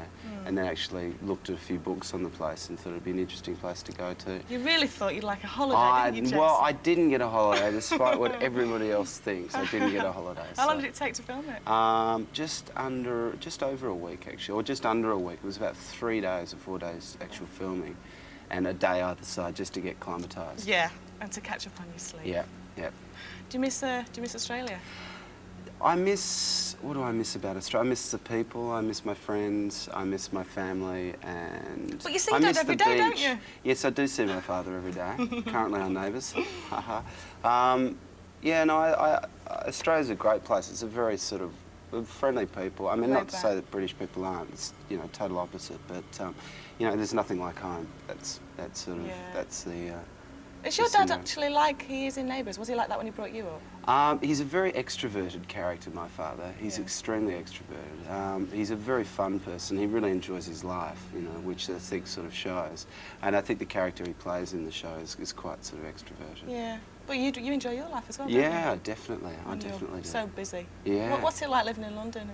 S2: and then actually looked at a few books on the place and thought it'd be an interesting place to go to.
S6: You really thought you'd like a holiday, didn't you, Jason?
S2: Well, I didn't get a holiday, despite what everybody else thinks. I didn't get a holiday.
S6: How long did it take to film it?
S2: Just over a week, actually, or just under a week. It was about 3 days or 4 days actual filming, and a day either side just to get acclimatised.
S6: Yeah, and to catch up on your sleep.
S2: Yeah, yeah.
S6: Do you miss Australia?
S2: I miss, what do I miss about Australia? I miss the people, I miss my friends, I miss my family, and
S6: But you see Dad every day, don't you?
S2: Yes, I do see my father every day. Currently on Neighbours. Yeah, no, Australia's a great place. It's a very sort of friendly people. I mean, not to say that British people aren't. It's, you know, total opposite. But you know, there's nothing like home. That's sort of that's the.
S6: Is your dad actually like he is in Neighbours? Was he like that when he brought you up?
S2: He's a very extroverted character, my father. He's extremely extroverted. He's a very fun person. He really enjoys his life, you know, which I think sort of shows. And I think the character he plays in the show is quite sort of extroverted.
S6: Yeah. But you enjoy your life as well,
S2: yeah,
S6: don't you?
S2: definitely. I definitely do.
S6: So busy.
S2: Yeah.
S6: What's it like living in London?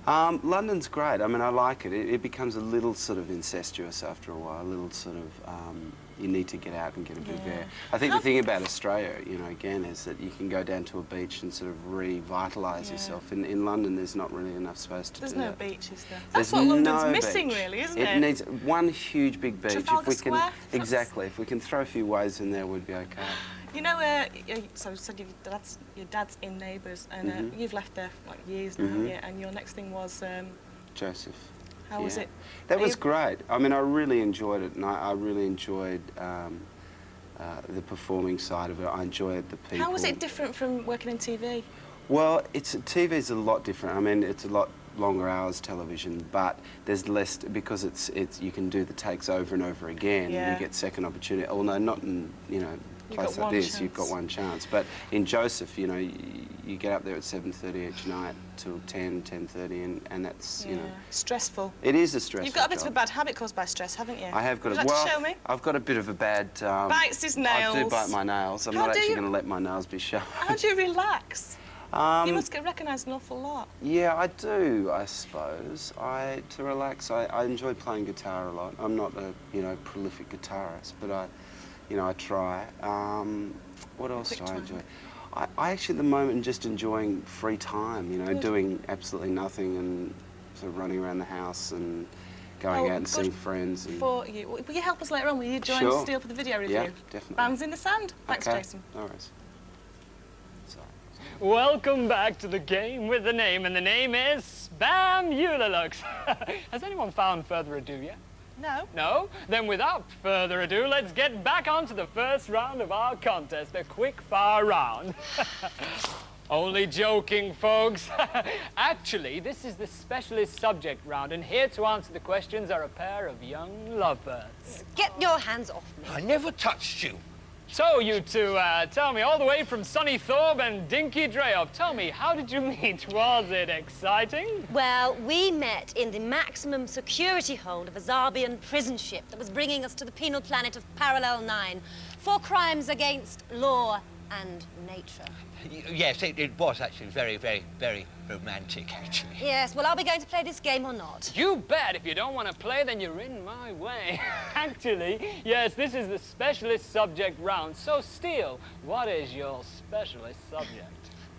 S6: I mean,
S2: London's great. I mean, I like it. It becomes a little sort of incestuous after a while. A little sort of you need to get out and get a bit of air. I think the thing about Australia, you know, again, is that you can go down to a beach and sort of revitalise yourself. In London, there's not really enough space to do that.
S6: There's no beach, is there?
S2: There's
S6: That's what London's
S2: no
S6: missing,
S2: beach.
S6: really, isn't it?
S2: It needs one huge big beach.
S6: Trafalgar
S2: if we can,
S6: Square?
S2: exactly. If we can throw a few waves in there, we'd be okay.
S6: You know, so you said your dad's in Neighbours, and you've left there for like years now, haven't you? And your next thing was
S2: Joseph.
S6: How was it?
S2: That was great. I mean, I really enjoyed it, and I really enjoyed the performing side of it. I enjoyed the people.
S6: How was it different from working in TV?
S2: Well, TV's a lot different. I mean, it's a lot longer hours television, but there's less because it's you can do the takes over and over again.
S6: Yeah.
S2: You get second opportunity. Although not in place like this, you've got one chance. But in Joseph, you know, you get up there at 7:30 each night till 10:30, and that's you know
S6: stressful.
S2: It is a stressful.
S6: You've got a bit
S2: job.
S6: of a bad habit caused by stress, haven't you?
S2: I have got
S6: Would
S2: a
S6: you like to show me?
S2: I've got a bit of a bad.
S6: Bites his nails.
S2: I do bite my nails. I'm not actually going to let my nails be shown.
S6: How do you relax? You must get recognised an awful lot.
S2: Yeah, I do, I suppose. To relax, I enjoy playing guitar a lot. I'm not a, prolific guitarist, but I try. What else do I enjoy? I actually, at the moment, am just enjoying free time, doing absolutely nothing and sort of running around the house and going out and seeing friends. And
S6: for you. Will you help us later on? Will you join Steele for the video review?
S2: Yeah, definitely.
S6: Bands in the sand. Thanks,
S2: okay.
S6: Jason.
S2: No worries.
S15: Welcome back to the game with the name, and the name is Spam Eulalux. Has anyone found Further Ado yet?
S6: No.
S15: No? Then without further ado, let's get back onto the first round of our contest, the quick fire round. Only joking, folks. Actually, this is the specialist subject round, and here to answer the questions are a pair of young lovebirds.
S11: Get your hands off me.
S8: I never touched you.
S15: So, you two, tell me, all the way from sunny Thorpe and Dinky Dreoff, tell me, how did you meet? Was it exciting?
S11: Well, we met in the maximum security hold of a Zarbian prison ship that was bringing us to the penal planet of Parallel 9 for crimes against law and nature.
S8: Yes, it was actually very, very, very romantic, actually.
S11: Yes, well, are we going to play this game or not?
S15: You bet. If you don't want to play, then you're in my way. Actually, yes, this is the specialist subject round. So, Steele, what is your specialist subject?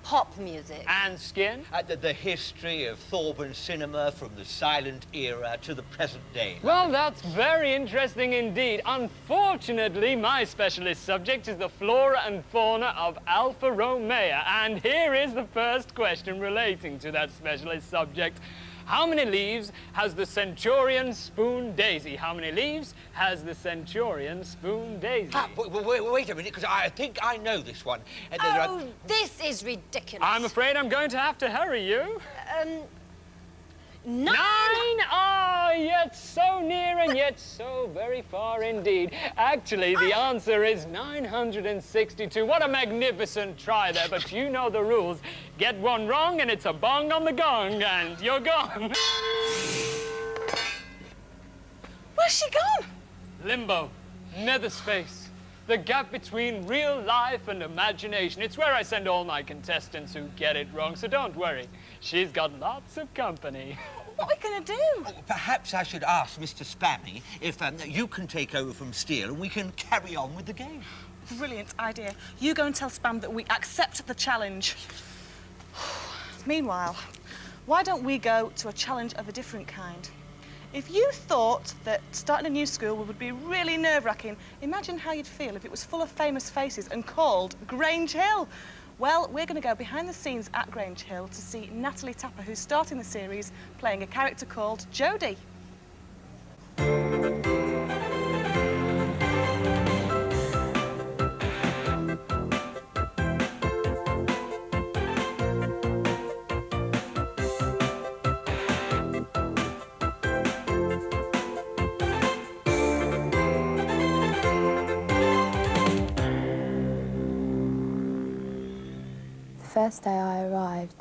S11: Pop music.
S15: And Skin?
S8: The history of Thorburn cinema from the silent era to the present day.
S15: Well, that's very interesting indeed. Unfortunately, my specialist subject is the flora and fauna of Alfa Romeo. And here is the first question relating to that specialist subject. How many leaves has the Centurion Spoon Daisy? How many leaves has the Centurion Spoon Daisy?
S8: Wait a minute, because I think I know this one.
S11: Oh, this is ridiculous.
S15: I'm afraid I'm going to have to hurry you.
S11: 9?
S15: Ah, yet so near and yet so very far indeed. Actually, the answer is 962. What a magnificent try there, but you know the rules. Get one wrong and it's a bong on the gong, and you're gone.
S6: Where's she gone?
S15: Limbo, nether space, the gap between real life and imagination. It's where I send all my contestants who get it wrong, so don't worry. She's got lots of company.
S6: What are we going to do?
S8: Oh, perhaps I should ask Mr. Spammy if you can take over from Steele and we can carry on with the game.
S6: Brilliant idea. You go and tell Spam that we accept the challenge. Meanwhile, why don't we go to a challenge of a different kind? If you thought that starting a new school would be really nerve-wracking, imagine how you'd feel if it was full of famous faces and called Grange Hill. Well, we're going to go behind the scenes at Grange Hill to see Natalie Tapper, who's starting the series, playing a character called Jodie.
S3: The first day I arrived,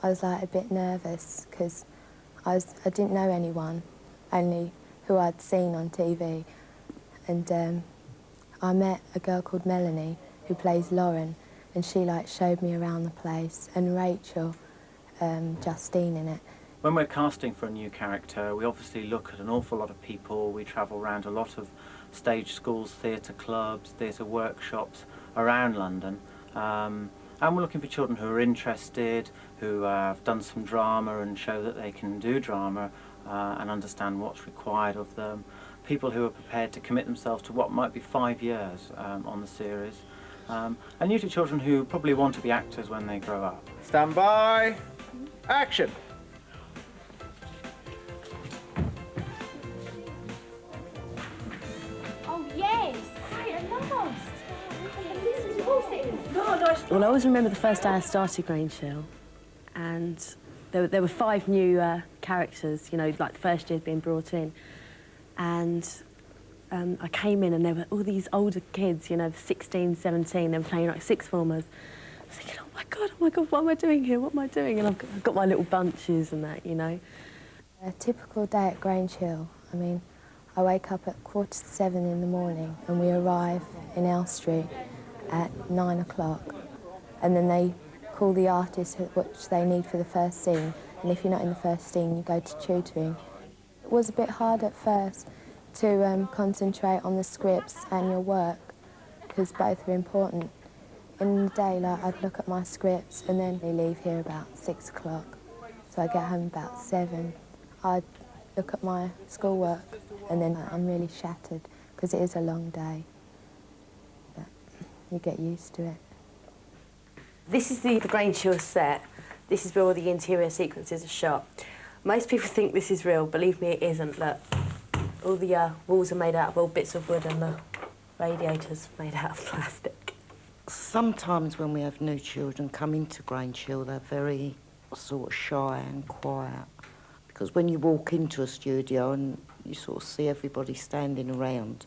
S3: I was like a bit nervous because I didn't know anyone, only who I'd seen on TV. And I met a girl called Melanie who plays Lauren, and she showed me around the place, and Rachel, Justine in it.
S13: When we're casting for a new character, we obviously look at an awful lot of people. We travel around a lot of stage schools, theatre clubs, theatre workshops around London. And we're looking for children who are interested, who have done some drama and show that they can do drama and understand what's required of them. People who are prepared to commit themselves to what might be 5 years on the series. And usually children who probably want to be actors when they grow up.
S18: Stand by. Action.
S20: Oh, yes! I'm lost! This is horses!
S4: Well, I always remember the first day I started Grange Hill, and there were 5 new characters, you know, like the first year being brought in. And I came in and there were all these older kids, you know, 16, 17, they were playing like sixth formers. I was thinking, oh my God, what am I doing here? What am I doing? And I've got my little bunches and that, you know.
S3: A typical day at Grange Hill, I mean, I wake up at 7:15 in the morning and we arrive in Elstree at 9 o'clock. And then they call the artist which they need for the first scene. And if you're not in the first scene, you go to tutoring. It was a bit hard at first to concentrate on the scripts and your work, because both are important. In the day, I'd look at my scripts and then we leave here about 6 o'clock. So I get home about 7. I'd look at my schoolwork and then I'm really shattered because it is a long day. But you get used to it.
S4: This is the Grange Hill set. This is where all the interior sequences are shot. Most people think this is real. Believe me, it isn't. Look, all the walls are made out of old bits of wood and the radiators made out of plastic.
S12: Sometimes when we have new children come into Grange Hill, they're very sort of shy and quiet. Because when you walk into a studio and you sort of see everybody standing around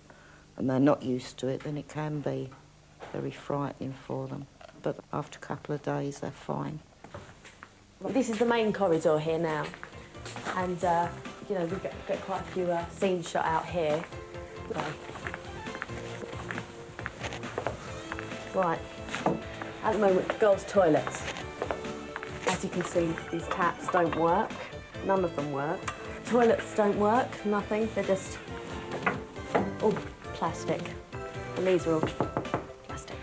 S12: and they're not used to it, then it can be very frightening for them. But after a couple of days, they're fine.
S4: This is the main corridor here now. And, you know, we get quite a few scenes shot out here. Right, at the moment, girls' toilets. As you can see, these taps don't work. None of them work. Toilets don't work, nothing. They're just all plastic. And these are all plastic.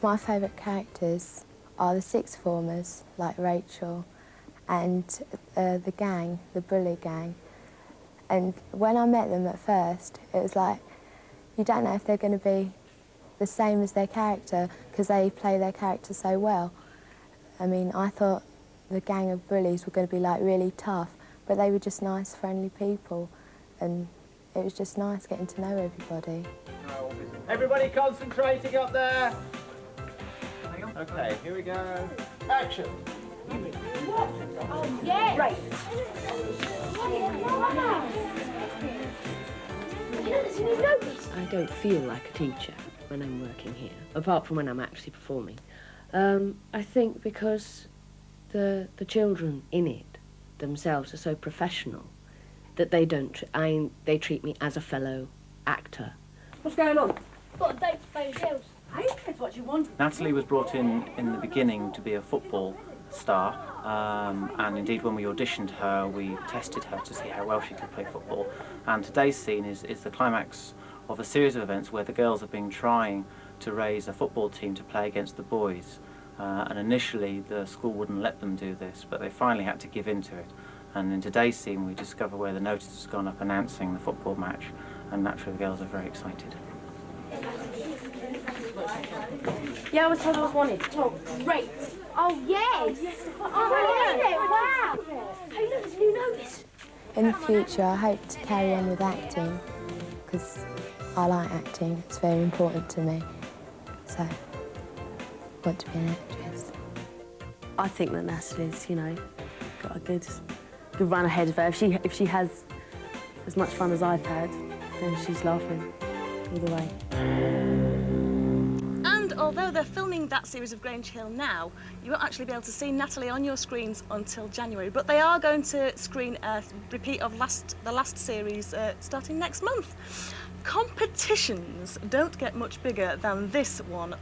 S3: My favourite characters are the sixth formers, like Rachel, and the gang, the bully gang. And when I met them at first, it was like, you don't know if they're going to be the same as their character, because they play their character so well. I mean, I thought the gang of bullies were going to be like really tough, but they were just nice, friendly people, and it was just nice getting to know everybody.
S18: Everybody concentrating up there. Okay, here we go. Action.
S20: Oh, yes! Right.
S4: I don't feel like a teacher when I'm working here, apart from when I'm actually performing. I think because the children in it themselves are so professional, that they treat me as a fellow actor.
S9: What's going on?
S21: Got a date to play with girls.
S9: Hey, that's what you want.
S13: Natalie was brought in the beginning to be a football star, and indeed when we auditioned her, we tested her to see how well she could play football. And today's scene is the climax of a series of events where the girls have been trying to raise a football team to play against the boys. And initially the school wouldn't let them do this, but they finally had to give in to it. And in today's scene we discover where the notice has gone up announcing the football match, and naturally the girls are very excited.
S9: Yeah, I was told I was wanted.
S21: Oh, great. Oh, yes. Oh, wow. Hey, look, there's a new notice.
S3: In the future, I hope to carry on with acting because I like acting. It's very important to me. So, I want to be an actress.
S4: I think that Natalie's, you know, got a good run ahead of her. If she has as much fun as I've had, then she's laughing either way.
S6: And although they're filming that series of Grange Hill now, you won't actually be able to see Natalie on your screens until January. But they are going to screen a repeat of the last series starting next month. Competitions don't get much bigger than this one.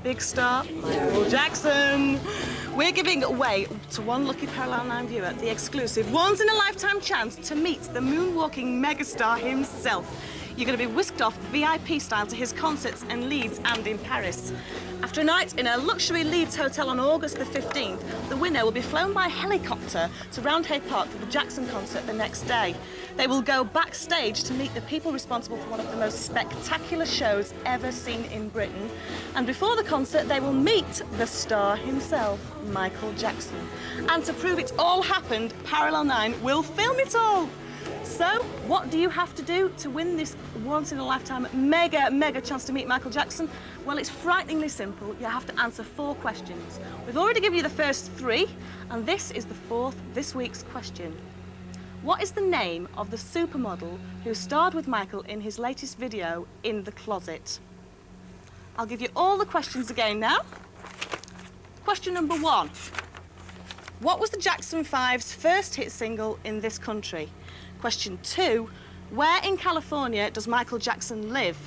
S6: Big star, Michael Jackson. We're giving away to one lucky Parallel 9 viewer the exclusive once-in-a-lifetime chance to meet the moonwalking megastar himself. You're going to be whisked off VIP style to his concerts in Leeds and in Paris. After a night in a luxury Leeds hotel on August the 15th, the winner will be flown by helicopter to Roundhay Park for the Jackson concert the next day. They will go backstage to meet the people responsible for one of the most spectacular shows ever seen in Britain. And before the concert, they will meet the star himself, Michael Jackson. And to prove it all happened, Parallel 9 will film it all. So, what do you have to do to win this once-in-a-lifetime mega chance to meet Michael Jackson? Well, it's frighteningly simple. You have to answer 4 questions. We've already given you the first 3, and this is the 4th, this week's question. What is the name of the supermodel who starred with Michael in his latest video, In the Closet? I'll give you all the questions again now. Question number 1. What was the Jackson 5's first hit single in this country? Question 2, where in California does Michael Jackson live?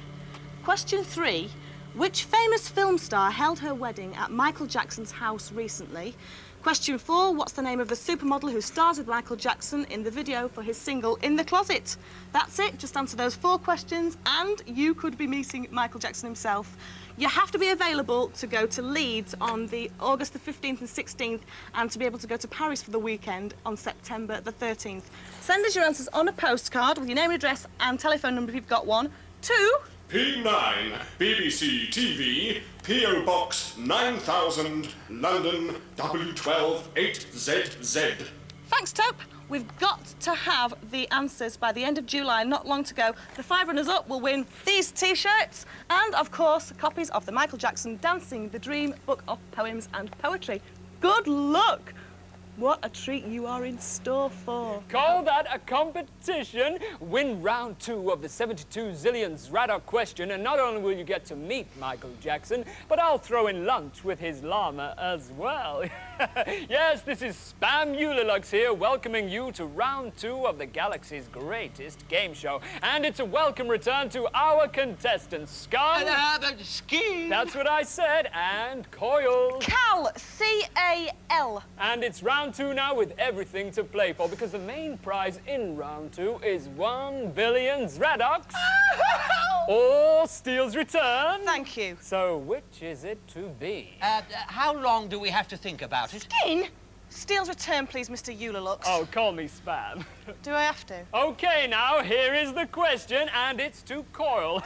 S6: Question 3, which famous film star held her wedding at Michael Jackson's house recently? Question 4, what's the name of the supermodel who stars with Michael Jackson in the video for his single In the Closet? That's it, just answer those 4 questions and you could be meeting Michael Jackson himself. You have to be available to go to Leeds on the August the 15th and 16th and to be able to go to Paris for the weekend on September the 13th. Send us your answers on a postcard with your name, address and telephone number if you've got one to
S7: P9, BBC TV, P.O. Box 9000, London, W12 8ZZ.
S6: Thanks, Tope. We've got to have the answers by the end of July, not long to go. The 5 runners-up will win these T-shirts and, of course, copies of the Michael Jackson Dancing the Dream book of poems and poetry. Good luck! What a treat you are in store for.
S15: Call that a competition. Win round 2 of the 72 zillions Radar question, and not only will you get to meet Michael Jackson, but I'll throw in lunch with his llama as well. Yes, this is Spam Ulilux here, welcoming you to round 2 of the galaxy's greatest game show. And it's a welcome return to our contestants, Scum.
S8: Ski.
S15: That's what I said, and Coil.
S6: Cal, C-A-L.
S15: And it's round 2 now with everything to play for, because the main prize in round 2 is 1 billion Zradox. Or Steel's return.
S6: Thank you.
S15: So which is it to be?
S8: How long do we have to think about it?
S6: Skin? Steel's return, please, Mr. Ulilux.
S15: Oh, call me Spam.
S6: Do I have to?
S15: Okay, now, here is the question, and it's to Coil.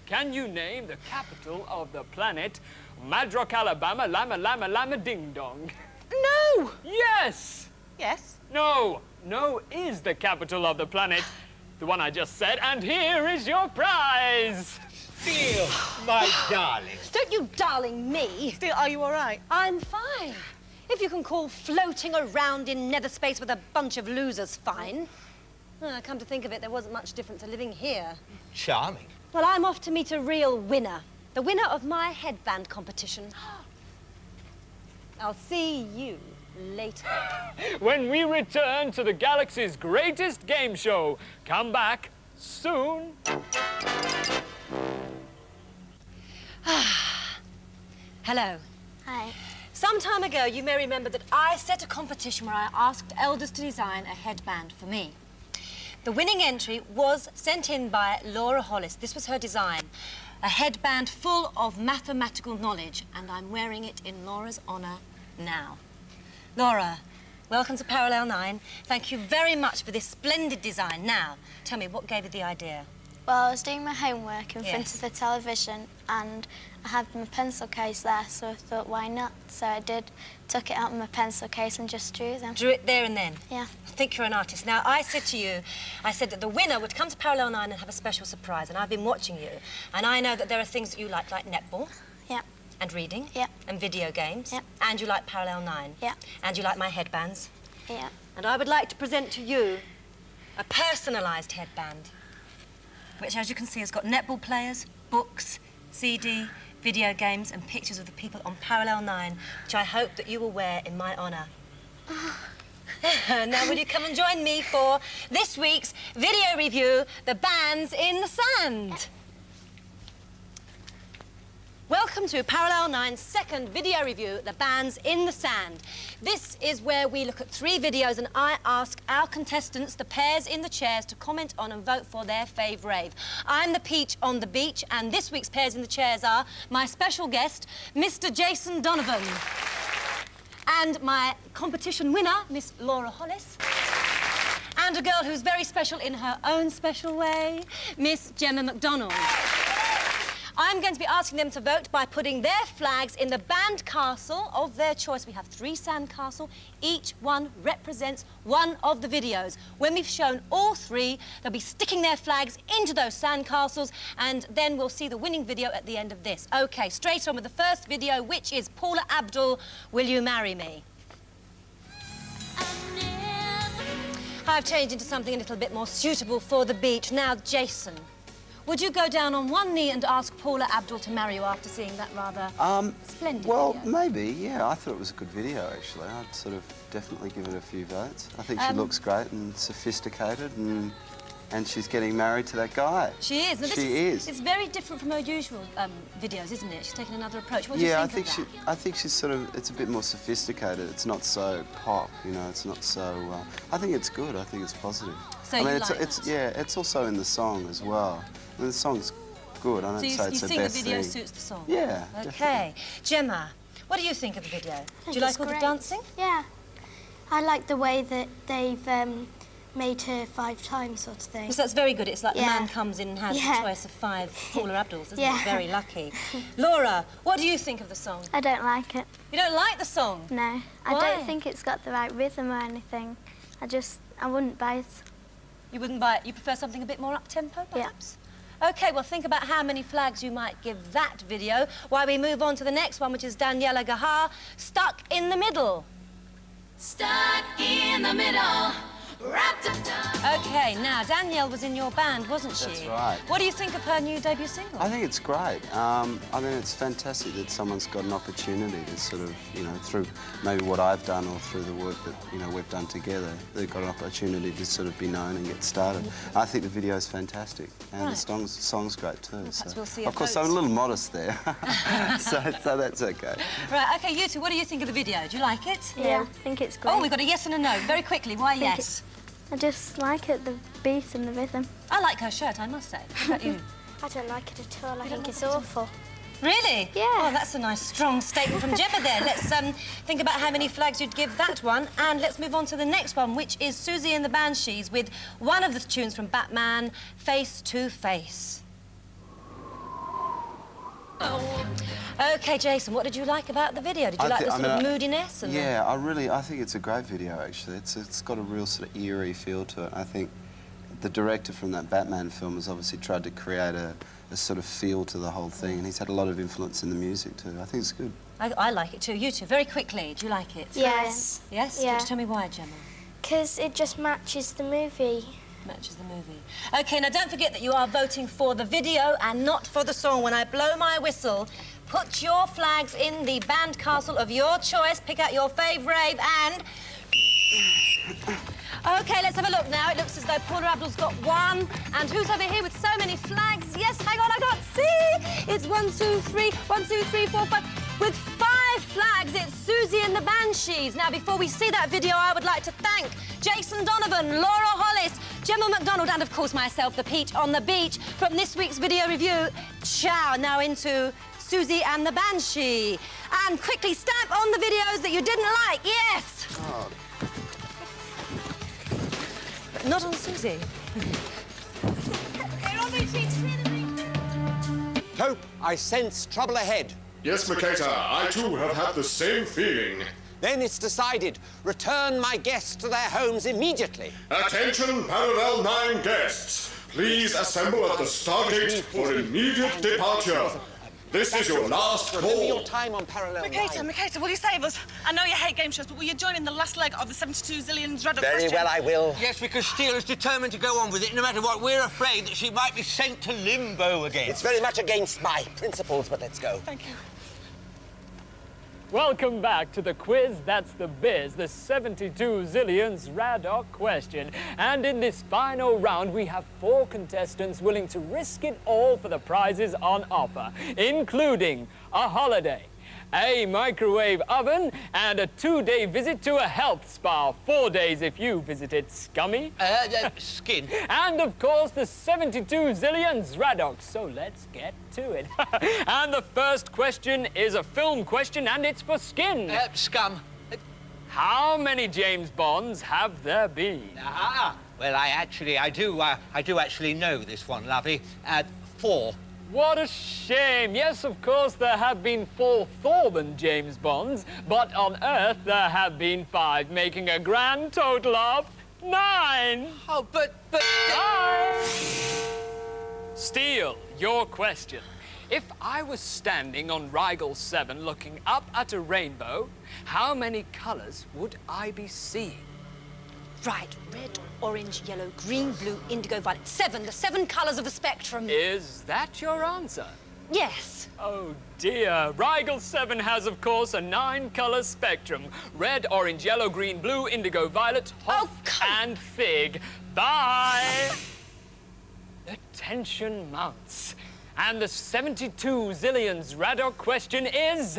S15: Can you name the capital of the planet Madrock, Alabama, Lama, Ding Dong?
S6: No!
S15: Yes!
S6: Yes?
S15: No. No is the capital of the planet. The one I just said, and here is your prize!
S8: Steel, my darling.
S11: Don't you darling me.
S6: Steel, are you all right?
S11: I'm fine. If you can call floating around in nether space with a bunch of losers fine. Come to think of it, there wasn't much different to living here.
S8: Charming.
S11: Well, I'm off to meet a real winner. The winner of my headband competition. I'll see you later.
S15: When we return to the galaxy's greatest game show. Come back soon.
S11: Hello.
S21: Hi.
S11: Some time ago, you may remember that I set a competition where I asked elders to design a headband for me. The winning entry was sent in by Laura Hollis. This was her design. A headband full of mathematical knowledge, and I'm wearing it in Laura's honour now. Laura, welcome to Parallel 9. Thank you very much for this splendid design. Now, tell me, what gave you the idea?
S21: Well, I was doing my homework in front
S11: Yes.
S21: of the television and I had my pencil case there, so I thought, why not? So I took it out of my pencil case and just drew them.
S11: Drew it there and then?
S21: Yeah.
S11: I think you're an artist. Now, I said to you, I said that the winner would come to Parallel 9 and have a special surprise, and I've been watching you, and I know that there are things that you like netball.
S21: Yeah.
S11: And reading.
S21: Yeah.
S11: And video games.
S21: Yeah.
S11: And you like Parallel 9.
S21: Yeah.
S11: And you like my headbands.
S21: Yeah.
S11: And I would like to present to you a personalised headband, which, as you can see, has got netball players, books, CD, video games, and pictures of the people on Parallel 9, which I hope that you will wear in my honour. Now, will you come and join me for this week's video review, The Bands in the Sand? Welcome to Parallel 9's second video review, The Bands in the Sand. This is where we look at 3 videos and I ask our contestants, the pairs in the chairs, to comment on and vote for their fave rave. I'm the peach on the beach, and this week's pairs in the chairs are my special guest, Mr. Jason Donovan, and my competition winner, Miss Laura Hollis, and a girl who's very special in her own special way, Miss Gemma McDonald. I'm going to be asking them to vote by putting their flags in the band castle of their choice. We have 3 sand castles. Each one represents one of the videos. When we've shown all 3, they'll be sticking their flags into those sand castles, and then we'll see the winning video at the end of this. OK, straight on with the first video, which is Paula Abdul, Will You Marry Me? I've changed into something a little bit more suitable for the beach. Now, Jason, would you go down on one knee and ask Paula Abdul to marry you after seeing that rather splendid
S2: well,
S11: video?
S2: maybe, yeah. I thought it was a good video, actually. I'd sort of definitely give it a few votes. I think she looks great and sophisticated, and she's getting married to that guy.
S11: She is. Now,
S2: She is.
S11: It's very different from her usual videos, isn't it? She's taken another approach. What do you think of that?
S2: I think she's sort of, it's a bit more sophisticated. It's not so pop, you know, it's not so, I think it's good. I think it's positive.
S11: So
S2: I mean,
S11: you like that?
S2: yeah, it's also in the song as well. I mean, the song's good. I don't say it's the best thing.
S11: So you think the video suits the song?
S2: Yeah,
S11: OK.
S2: definitely.
S11: Gemma, what do you think of the video? Do you
S21: it's
S11: like all the
S21: great.
S11: dancing?
S21: Yeah. I like the way that they've made her 5 times, sort of thing.
S11: Yes, that's very good. It's like the
S21: Yeah.
S11: man comes in and has
S21: Yeah.
S11: a choice of 5 Paula Abduls, isn't
S21: Yeah.
S11: it? Very lucky. Laura, what do you think of the song?
S21: I don't like it.
S11: You don't like the song?
S21: No. I
S11: Why?
S21: don't think it's got the right rhythm or anything. I wouldn't buy it.
S11: You wouldn't buy it? You prefer something a bit more up-tempo, perhaps? OK, well, think about how many flags you might give that video while we move on to the next one, which is Daniela Gahar, Stuck in the Middle.
S10: Stuck in the middle, wrapped up.
S11: OK, now, Danielle was in your band, wasn't she?
S2: That's right.
S11: What do you think of her new debut single?
S2: I think it's great. I mean, it's fantastic that someone's got an opportunity to sort of, you know, through maybe what I've done or through the work that, you know, we've done together, they've got an opportunity to sort of be known and get started. I think the video's fantastic, and the song's great too. So.
S11: we'll see
S2: Of course,
S11: vote.
S2: I'm a little modest there, so that's okay.
S11: Right, OK, you two, what do you think of the video? Do you like it?
S21: Yeah, I think it's great.
S11: Oh, we've got a yes and a no. Very quickly, why
S21: think
S11: yes?
S21: I just like it, the beat and the rhythm.
S11: I like her shirt, I must say. What about you?
S21: I don't like it at all. I think it's
S11: like it at all?
S21: awful.
S11: Really?
S21: Yeah.
S11: Oh, that's a nice, strong statement from Gemma there. Let's think about how many flags you'd give that one. And let's move on to the next one, which is Susie and the Banshees with one of the tunes from Batman, Face to Face. OK, Jason, what did you like about the video? Did you like the sort of moodiness? And
S2: yeah, I think it's a great video, actually. It's got a real sort of eerie feel to it. I think the director from that Batman film has obviously tried to create a sort of feel to the whole thing, and he's had a lot of influence in the music too. I think it's good.
S11: I like it too. You two, very quickly, do you like it?
S21: Yes.
S11: Yes?
S21: Yeah.
S11: Tell me why, Gemma.
S21: Because it just matches the movie.
S11: Matches the movie. OK, now don't forget that you are voting for the video and not for the song. When I blow my whistle, Put your flags in the band castle of your choice. Pick out your favourite and... OK, let's have a look now. It looks as though Paula Abdul's got one. And who's over here with so many flags? Yes, hang on, I can't see. It's 1, 2, 3, 1, 2, 3, 4, 5. With 5 flags, it's Susie and the Banshees. Now, before we see that video, I would like to thank Jason Donovan, Laura Hollis, Gemma McDonald, and, of course, myself, the Peach on the Beach, from this week's video review. Ciao. Now into Susie and the Banshee. And quickly stamp on the videos that you didn't like. Yes.
S2: Oh.
S11: But not on Susie.
S5: Hope, I sense trouble ahead.
S7: Yes, Mercator, I too have had the same feeling.
S5: Then it's decided. Return my guests to their homes immediately.
S7: Attention, Parallel 9 guests. Please assemble at the Stargate for immediate departure. This is your last call.
S5: Remember your time on Parallel 9.
S6: Mercator, will you save us? I know you hate game shows, but will you join in the last leg of the 72 zillions Radar
S5: Very
S6: question?
S5: well, I will.
S8: Yes, because Steele is determined to go on with it, no matter what. We're afraid that she might be sent to limbo again.
S5: It's very much against my principles, but let's go.
S6: Thank you.
S15: Welcome back to the quiz that's the biz, the 72 zillions Radar question. And in this final round, we have 4 contestants willing to risk it all for the prizes on offer, including a holiday, a microwave oven, and a 2-day visit to a health spa. 4 days if you visited Scummy.
S8: Skin.
S15: And, of course, the 72 zillions Radox. So let's get to it. And the first question is a film question, and it's for Skin.
S8: Scum.
S15: How many James Bonds have there been?
S8: Well, I do actually know this one, lovey. 4.
S15: What a shame. Yes, of course, there have been 4 Thorben James Bonds, but on Earth there have been 5, making a grand total of 9.
S8: Oh, but...
S15: 9. Steele, your question. If I was standing on Rigel 7 looking up at a rainbow, how many colours would I be seeing?
S11: Right, red, orange, yellow, green, blue, indigo, violet. 7, the 7 colours of the spectrum.
S15: Is that your answer?
S11: Yes.
S15: Oh dear. Rigel 7 has, of course, a 9-colour spectrum. Red, orange, yellow, green, blue, indigo, violet, hoff, and fig. Bye! The tension mounts. And the 72 zillions Radar question is...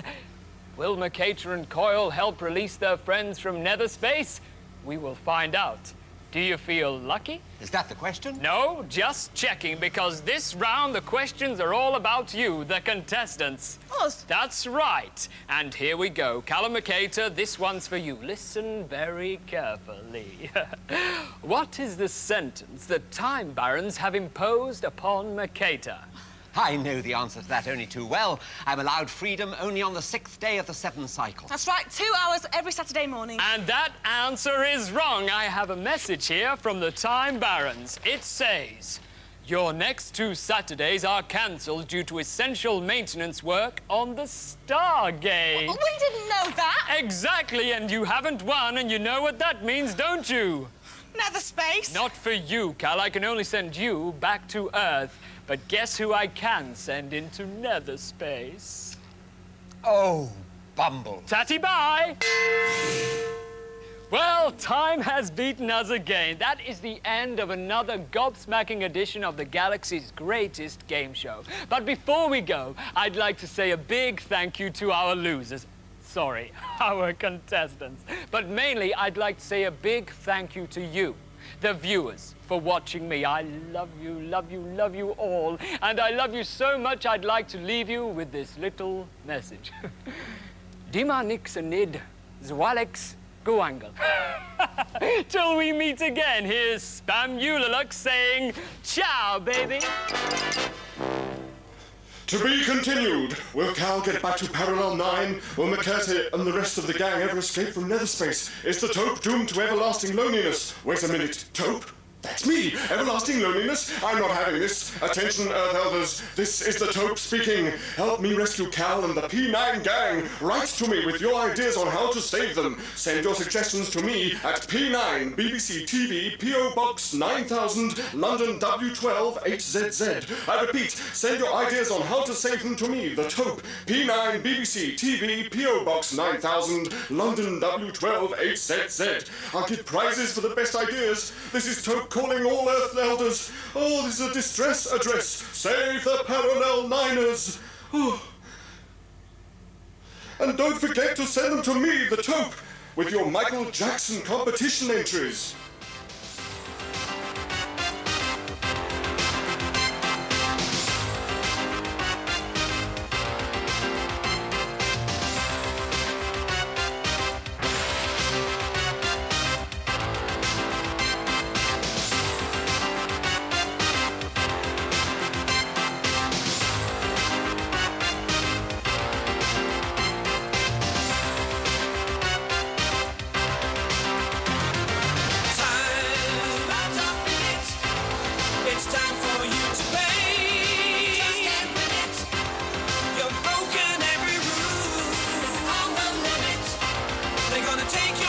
S15: Will Mercator and Coyle help release their friends from nether space? We will find out. Do you feel lucky?
S5: Is that the question?
S15: No, just checking, because this round the questions are all about you, the contestants.
S6: Us?
S15: That's right. And here we go. Callum Mercator, this one's for you. Listen very carefully. What is the sentence that Time Barons have imposed upon Mercator?
S5: I know the answer to that only too well. I'm allowed freedom only on the 6th day of the 7th cycle.
S6: That's right, 2 hours every Saturday morning.
S15: And that answer is wrong. I have a message here from the Time Barons. It says, your next 2 Saturdays are cancelled due to essential maintenance work on the Stargate.
S6: Well, we didn't know that.
S15: Exactly, and you haven't won, and you know what that means, don't you?
S6: Nether space.
S15: Not for you, Cal. I can only send you back to Earth. But guess who I can send into nether space?
S5: Oh, Bumble.
S15: Tatty bye! Well, time has beaten us again. That is the end of another gobsmacking edition of the galaxy's greatest game show. But before we go, I'd like to say a big thank you to our losers. Sorry, our contestants. But mainly, I'd like to say a big thank you to you, the viewers, for watching me. I love you, love you, love you all. And I love you so much, I'd like to leave you with this little message. Dima nix nid, zwalex guangal. Till we meet again, here's Spam Eulalux saying, ciao, baby.
S7: To be continued. Will Cal get back to Parallel 9? Will Mercator and the rest of the gang ever escape from nether space? Is the taupe doomed to everlasting loneliness? Wait a minute, taupe? That's me, everlasting loneliness. I'm not having this. Attention, Earth Elders. This is the Taupe speaking. Help me rescue Cal and the P9 gang. Write to me with your ideas on how to save them. Send your suggestions to me at P9 BBC TV PO Box 9000 London W12 8ZZ. I repeat, send your ideas on how to save them to me, the Taupe. P9 BBC TV PO Box 9000 London W12 8ZZ. I'll give prizes for the best ideas. This is Taupe calling all Earth Elders. Oh, this is a distress address. Save the Parallel Niners. Oh. And don't forget to send them to me, the Taupe, with your Michael Jackson competition entries.
S10: It's time for you to pay. Just can't win it. You've broken every rule. On the limit. They're gonna take you.